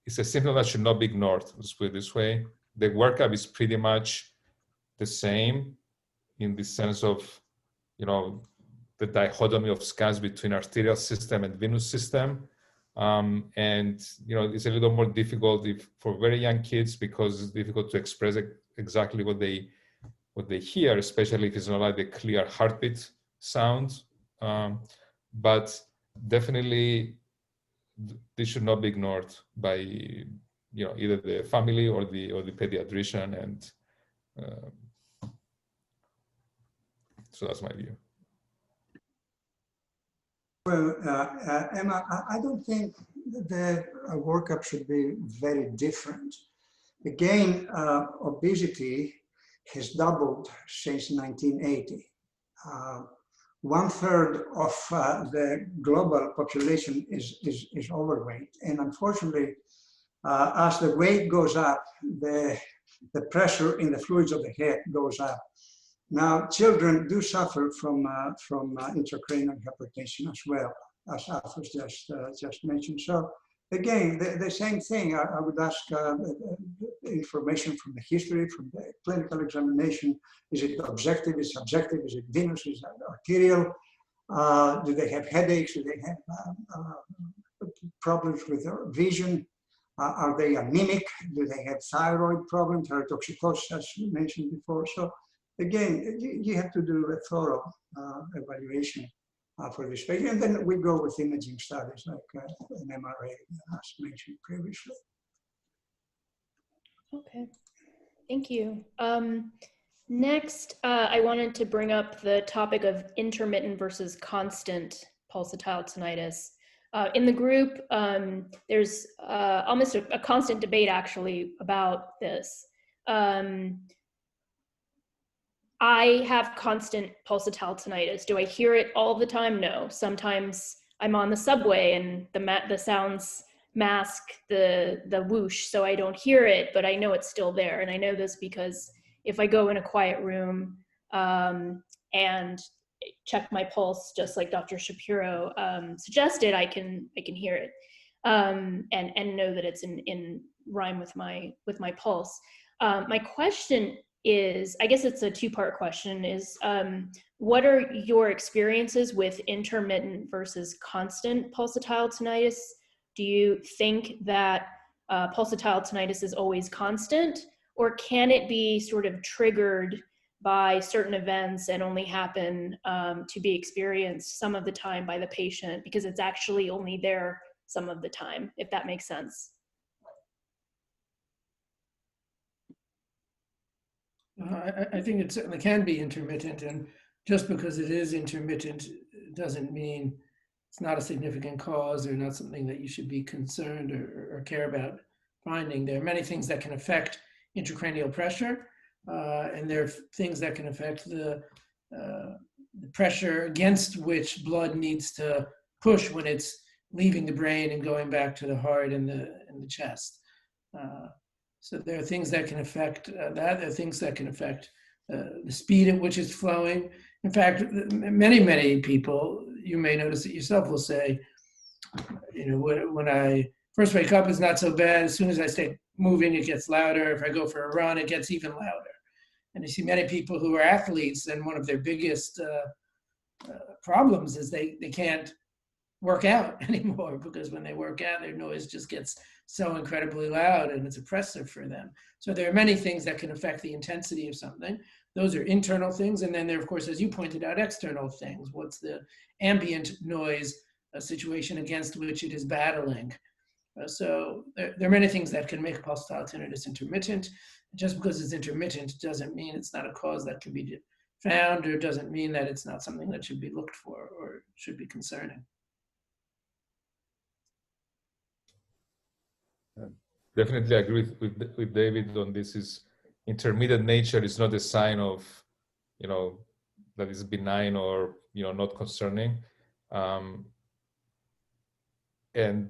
it's a symptom that should not be ignored. Let's put it this way. The workup is pretty much the same in the sense of, the dichotomy of scans between arterial system and venous system. And it's a little more difficult for very young kids because it's difficult to express exactly what they hear, especially if it's not like the clear heartbeat sound. But definitely, this should not be ignored by either the family or the pediatrician, and so that's my view. Well, Emma, I don't think the workup should be very different. Again, obesity has doubled since 1980. 1/3 of the global population is overweight. And unfortunately, as the weight goes up, the pressure in the fluids of the head goes up. Now, children do suffer from intracranial hypertension as well, as Athos just mentioned. So again, the same thing. I would ask information from the history, from the clinical examination. Is it objective? Is it subjective? Is it venous? Is it arterial? Do they have headaches? Do they have problems with their vision? Are they anemic? Do they have thyroid problems, thyrotoxicosis, as you mentioned before? So again, you have to do a thorough evaluation for this patient. And then we go with imaging studies like an MRA, as mentioned previously. Okay, thank you. Next, I wanted to bring up the topic of intermittent versus constant pulsatile tinnitus. In the group, there's almost a constant debate actually about this. I have constant pulsatile tinnitus. Do I hear it all the time? No. Sometimes I'm on the subway and the sounds mask the whoosh, so I don't hear it, but I know it's still there. And I know this because if I go in a quiet room and check my pulse, just like Dr. Shapiro suggested, I can hear it and know that it's in rhyme with my pulse. My question is, I guess it's a two-part question, is what are your experiences with intermittent versus constant pulsatile tinnitus? Do you think that pulsatile tinnitus is always constant, or can it be sort of triggered by certain events and only happen to be experienced some of the time by the patient because it's actually only there some of the time, if that makes sense? I think it certainly can be intermittent, and just because it is intermittent doesn't mean it's not a significant cause or not something that you should be concerned or care about finding. There are many things that can affect intracranial pressure, and there are things that can affect the pressure against which blood needs to push when it's leaving the brain and going back to the heart and the chest. So there are things that can affect that. There are things that can affect the speed at which it's flowing. In fact, many people, you may notice it yourself, will say, when I first wake up, it's not so bad. As soon as I start moving, it gets louder. If I go for a run, it gets even louder. And you see many people who are athletes, and one of their biggest problems is they can't work out anymore, because when they work out, their noise just gets so incredibly loud and it's oppressive for them. So there are many things that can affect the intensity of something. Those are internal things. And then there, of course, as you pointed out, external things. What's the ambient noise situation against which it is battling? So there are many things that can make pulsatile tinnitus intermittent. Just because it's intermittent doesn't mean it's not a cause that can be found, or doesn't mean that it's not something that should be looked for or should be concerning. Definitely agree with David on this. Is intermittent nature is not a sign of, that is benign or, not concerning. This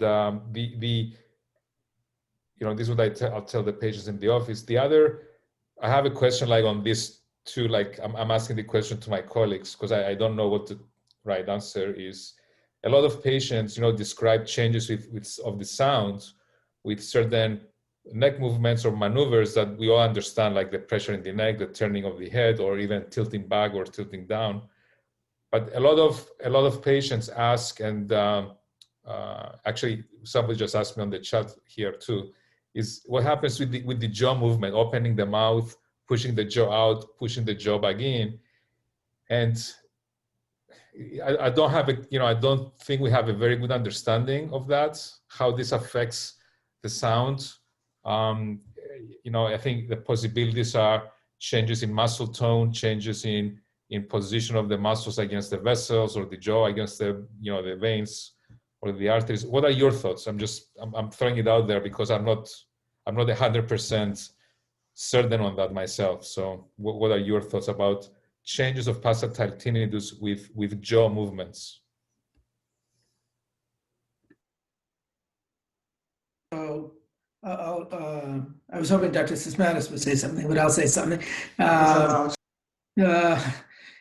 is what I'll tell the patients in the office. The other, I have a question like on this too, like I'm asking the question to my colleagues because I don't know what the right answer is. A lot of patients, describe changes of the sound with certain neck movements or maneuvers that we all understand, like the pressure in the neck, the turning of the head, or even tilting back or tilting down. But a lot of patients ask, and actually somebody just asked me on the chat here too, is what happens with the jaw movement, opening the mouth, pushing the jaw out, pushing the jaw back in. And I don't have I don't think we have a very good understanding of that, how this affects the sound. I think the possibilities are changes in muscle tone, changes in position of the muscles against the vessels, or the jaw against the the veins or the arteries. What are your thoughts? I'm throwing it out there because I'm not 100% certain on that myself. So what are your thoughts about changes of pulsatile tinnitus with jaw movements? So I was hoping Dr. Sismanis would say something, but I'll say something.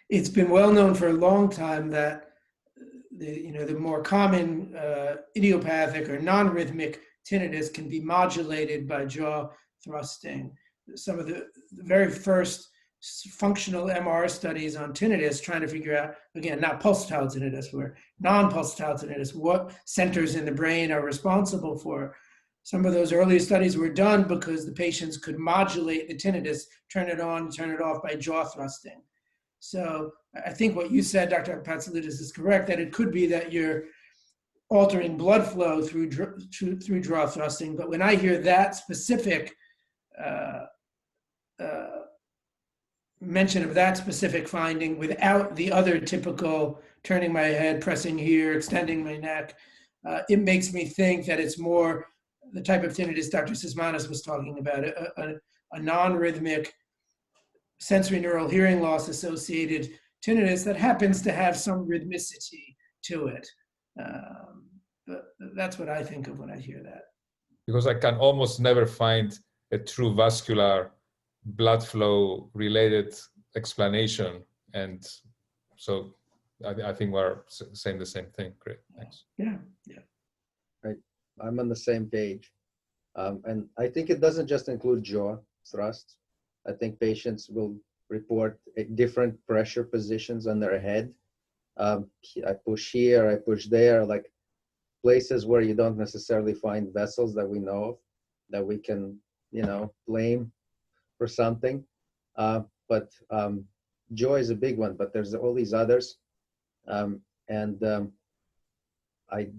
It's been well known for a long time that the more common idiopathic or non-rhythmic tinnitus can be modulated by jaw thrusting. Some of the very first functional MR studies on tinnitus trying to figure out, again, not pulsatile tinnitus, where non-pulsatile tinnitus, what centers in the brain are responsible for. Some of those early studies were done because the patients could modulate the tinnitus, turn it on, turn it off by jaw thrusting. So I think what you said, Dr. Patsalides, is correct, that it could be that you're altering blood flow through jaw thrusting. But when I hear that specific mention of that specific finding without the other typical turning my head, pressing here, extending my neck, it makes me think that it's more the type of tinnitus Dr. Sismanis was talking about, a non-rhythmic sensory neural hearing loss associated tinnitus that happens to have some rhythmicity to it. But that's what I think of when I hear that. Because I can almost never find a true vascular blood flow related explanation. And so I think we're saying the same thing. Great, thanks. Yeah. Right, I'm on the same page. And I think it doesn't just include jaw thrusts. I think patients will report different pressure positions on their head. I push here, I push there, like places where you don't necessarily find vessels that we know of, that we can, blame for something. But jaw is a big one, but there's all these others.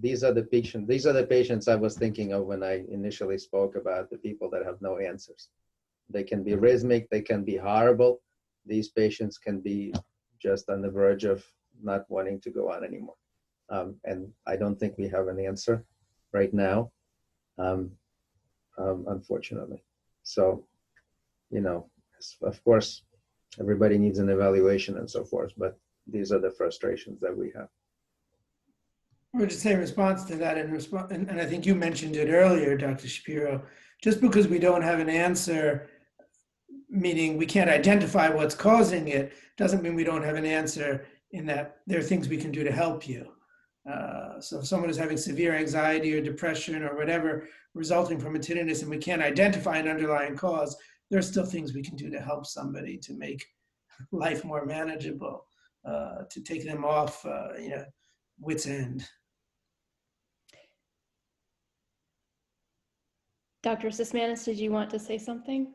These are the patients I was thinking of when I initially spoke about the people that have no answers. They can be rhythmic, they can be horrible. These patients can be just on the verge of not wanting to go on anymore. And I don't think we have an answer right now, unfortunately. So, of course, everybody needs an evaluation and so forth, but these are the frustrations that we have. I would just say in response to that, and I think you mentioned it earlier, Dr. Shapiro, just because we don't have an answer, meaning we can't identify what's causing it, doesn't mean we don't have an answer in that there are things we can do to help you. So if someone is having severe anxiety or depression or whatever resulting from a tinnitus and we can't identify an underlying cause, there are still things we can do to help somebody to make life more manageable, to take them off, wit's end. Dr. Sismanis, did you want to say something?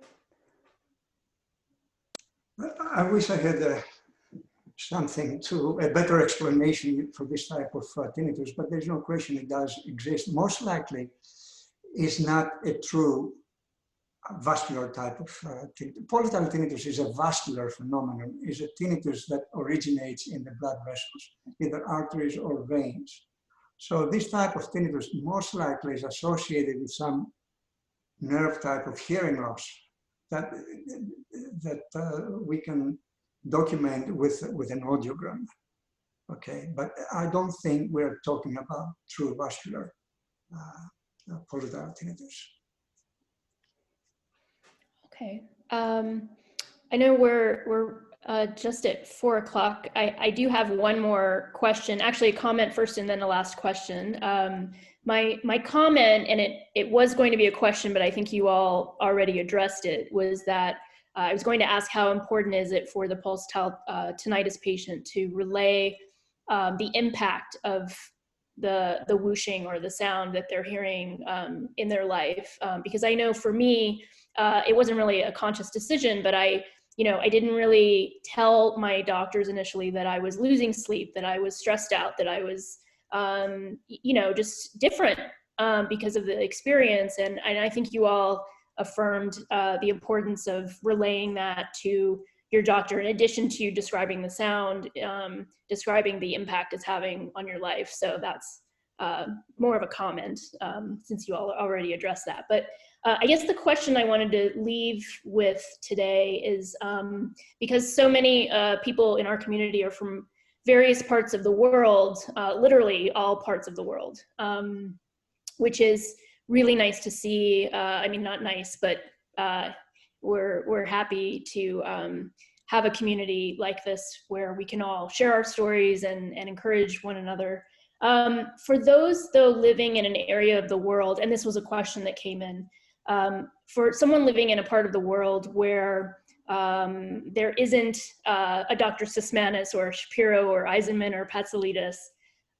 I wish I had a better explanation for this type of tinnitus, but there's no question it does exist. Most likely, is not a true vascular type of tinnitus. Pulsatile tinnitus is a vascular phenomenon, is a tinnitus that originates in the blood vessels, either arteries or veins. So this type of tinnitus most likely is associated with some nerve type of hearing loss that we can document with an audiogram. Okay, but I don't think we're talking about true vascular pulsatile tinnitus. Okay. I know we're just at 4 o'clock. I do have one more question, actually a comment first and then a last question. My comment, and it was going to be a question, but I think you all already addressed it, was that I was going to ask how important is it for the pulsatile tinnitus patient to relay the impact of the whooshing or the sound that they're hearing in their life. Because I know for me, it wasn't really a conscious decision, but I didn't really tell my doctors initially that I was losing sleep, that I was stressed out, that I was, just different because of the experience. And I think you all affirmed the importance of relaying that to your doctor, in addition to describing the sound, describing the impact it's having on your life. So that's more of a comment, since you all already addressed that. But I guess the question I wanted to leave with today is, because so many people in our community are from various parts of the world, literally all parts of the world, which is really nice to see. I mean, not nice, but we're happy to have a community like this where we can all share our stories and encourage one another. For those, though, living in an area of the world, and this was a question that came in, for someone living in a part of the world where there isn't a Dr. Sismanis or Shapiro or Eisenman or Patsalides,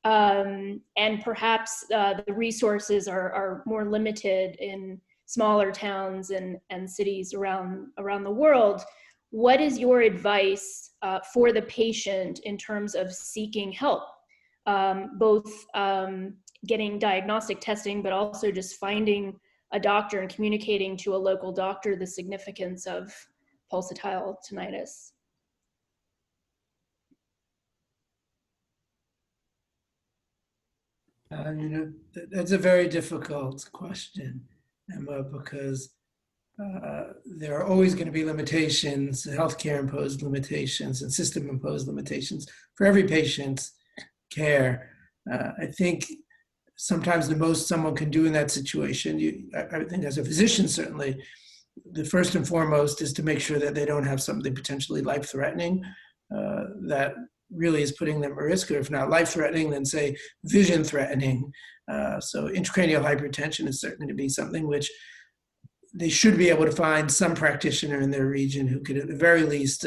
and perhaps the resources are more limited in smaller towns and cities around the world, what is your advice for the patient in terms of seeking help, both getting diagnostic testing, but also just finding a doctor and communicating to a local doctor the significance of pulsatile tinnitus? That's a very difficult question, Emma, because there are always going to be limitations, healthcare imposed limitations and system imposed limitations for every patient's care. I think sometimes the most someone can do in that situation, I think as a physician certainly, the first and foremost is to make sure that they don't have something potentially life-threatening that really is putting them at risk, or if not life-threatening, then say vision-threatening. So intracranial hypertension is certainly to be something which they should be able to find some practitioner in their region who could at the very least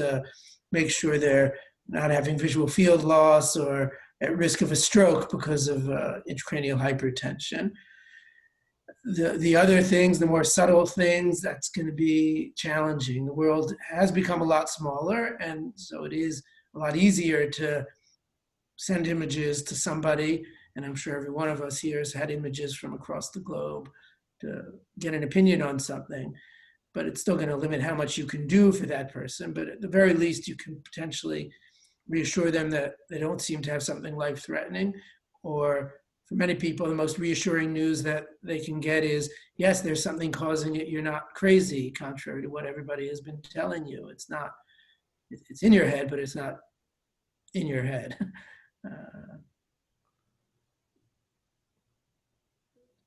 make sure they're not having visual field loss or at risk of a stroke because of intracranial hypertension. The other things, the more subtle things, that's going to be challenging. The world has become a lot smaller, and so it is a lot easier to send images to somebody, and I'm sure every one of us here has had images from across the globe to get an opinion on something, but it's still going to limit how much you can do for that person. But at the very least, you can potentially reassure them that they don't seem to have something life-threatening. Or for many people, the most reassuring news that they can get is, yes, there's something causing it. You're not crazy, contrary to what everybody has been telling you. It's not, it's in your head, but it's not in your head.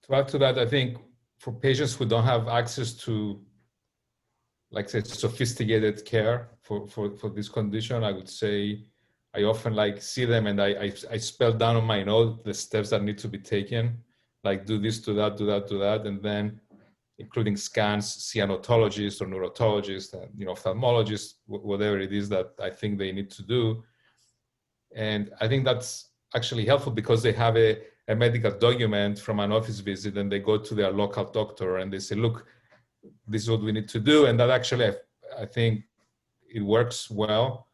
To add to that, I think for patients who don't have access to, like say, sophisticated care for this condition, I would say I often see them and I spell down on my note the steps that need to be taken, like do this, do that, do that, do that, and then including scans, see an otologist or neurologist, ophthalmologist, whatever it is that I think they need to do. And I think that's actually helpful because they have a medical document from an office visit and they go to their local doctor and they say, look, this is what we need to do. And that actually, I think it works well.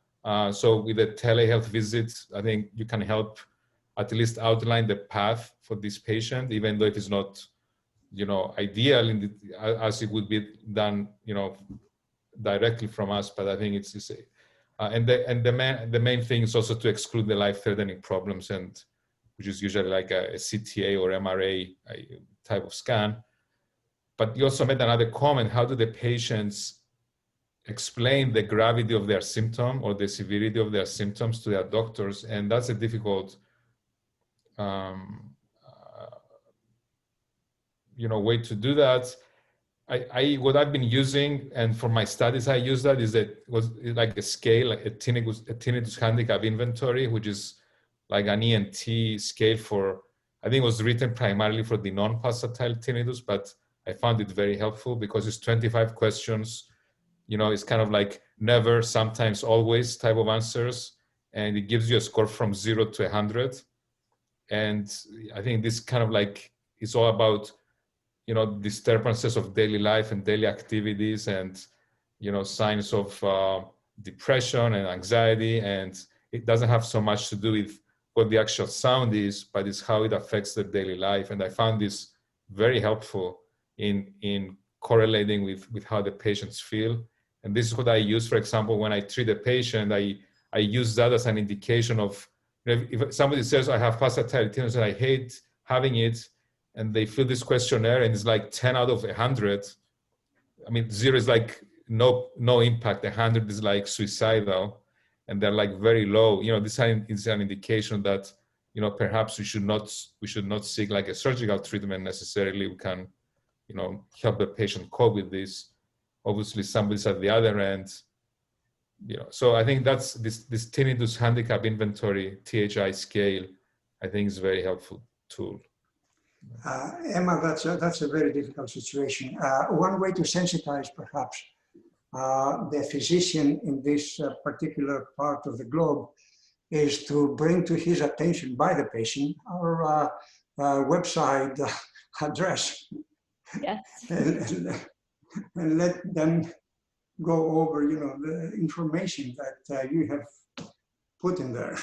So with a telehealth visit, I think you can help at least outline the path for this patient, even though it is not ideal as it would be done, directly from us. But I think it's and the main thing is also to exclude the life-threatening problems, and which is usually like a CTA or MRA type of scan. But you also made another comment: how do the patients explain the gravity of their symptom or the severity of their symptoms to their doctors? And that's a difficult way to do that. What I've been using, and for my studies I use that, is was like a scale, like a tinnitus handicap inventory, which is like an ENT scale for, I think it was written primarily for the non-pulsatile tinnitus, but I found it very helpful because it's 25 questions. It's kind of like never, sometimes, always type of answers, and it gives you a score from 0 to 100. And I think this kind of like is all about disturbances of daily life and daily activities, and signs of depression and anxiety. And it doesn't have so much to do with what the actual sound is, but it's how it affects their daily life. And I found this very helpful in correlating with how the patients feel. And this is what I use, for example, when I treat a patient. I use that as an indication of, if somebody says I have pulsatile tinnitus and I hate having it, and they fill this questionnaire and it's like 10 out of 100. I mean, 0 is like no impact. 100 is like suicidal, and they're like very low. This is an indication that perhaps we should not seek like a surgical treatment necessarily. We can help the patient cope with this. Obviously, somebody's at the other end. So I think that's this tinnitus handicap inventory, THI scale, I think is a very helpful tool. Emma, that's a very difficult situation. One way to sensitize, perhaps, the physician in this particular part of the globe is to bring to his attention by the patient our website address. Yes. And let them go over, the information that you have put in there.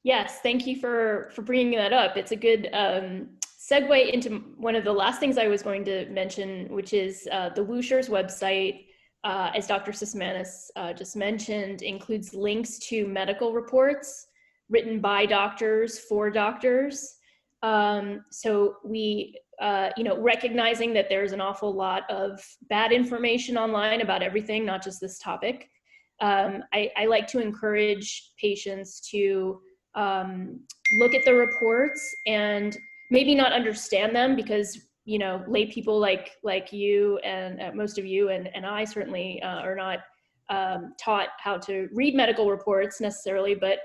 Yes, thank you for bringing that up. It's a good segue into one of the last things I was going to mention, which is the Wucher's website, as Dr. Sismanis just mentioned, includes links to medical reports written by doctors for doctors. So we, recognizing that there's an awful lot of bad information online about everything, not just this topic, I like to encourage patients to look at the reports and maybe not understand them, because lay people like you and most of you and I certainly are not taught how to read medical reports necessarily, but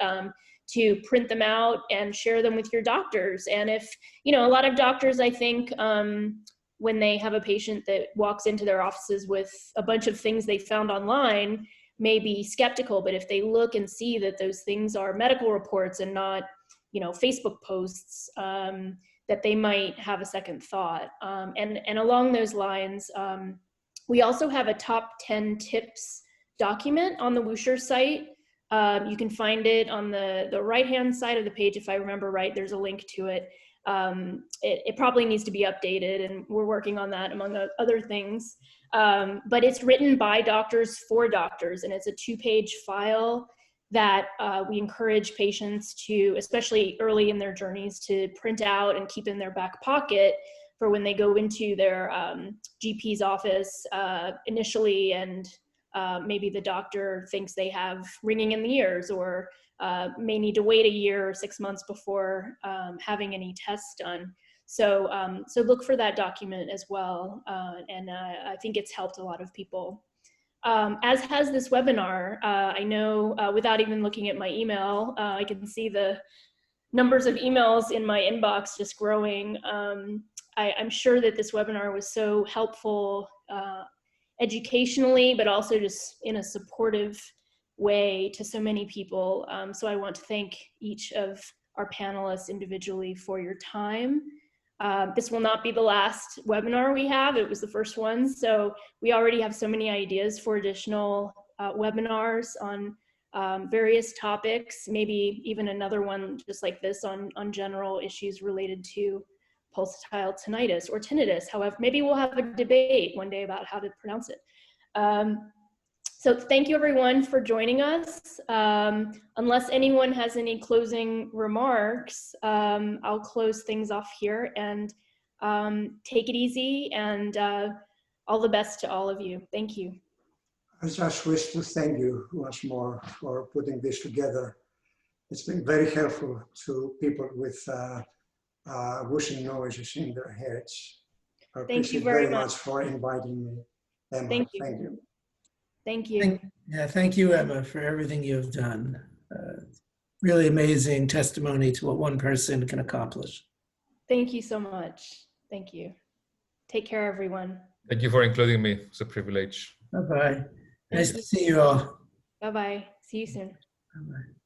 to print them out and share them with your doctors. And if a lot of doctors, I think, when they have a patient that walks into their offices with a bunch of things they found online, may be skeptical, but if they look and see that those things are medical reports and not, Facebook posts, that they might have a second thought. And along those lines, we also have a top 10 tips document on the Wucher site. You can find it on the right-hand side of the page, if I remember right. There's a link to it. It probably needs to be updated, and we're working on that, among other things. But it's written by doctors for doctors, and it's a 2-page file that we encourage patients to, especially early in their journeys, to print out and keep in their back pocket for when they go into their GP's office initially, and maybe the doctor thinks they have ringing in the ears, or may need to wait a year or 6 months before having any tests done. So look for that document as well. And I think it's helped a lot of people. As has this webinar. I know without even looking at my email, I can see the numbers of emails in my inbox just growing. I'm sure that this webinar was so helpful educationally, but also just in a supportive way to so many people. So I want to thank each of our panelists individually for your time. This will not be the last webinar we have. It was the first one. So we already have so many ideas for additional webinars on various topics, maybe even another one just like this on general issues related to pulsatile tinnitus or tinnitus. However, maybe we'll have a debate one day about how to pronounce it. So thank you everyone for joining us. Unless anyone has any closing remarks, I'll close things off here and take it easy, and all the best to all of you. Thank you. I just wish to thank you once more for putting this together. It's been very helpful to people with whooshing noises in their heads. I Thank you appreciate very much for inviting me. Emma, Thank you. Thank you. Thank you. Thank you, Emma, for everything you've done. Really amazing testimony to what one person can accomplish. Thank you so much. Thank you. Take care, everyone. Thank you for including me. It's a privilege. Bye-bye. Nice to see you all. Bye-bye. See you soon. Bye-bye.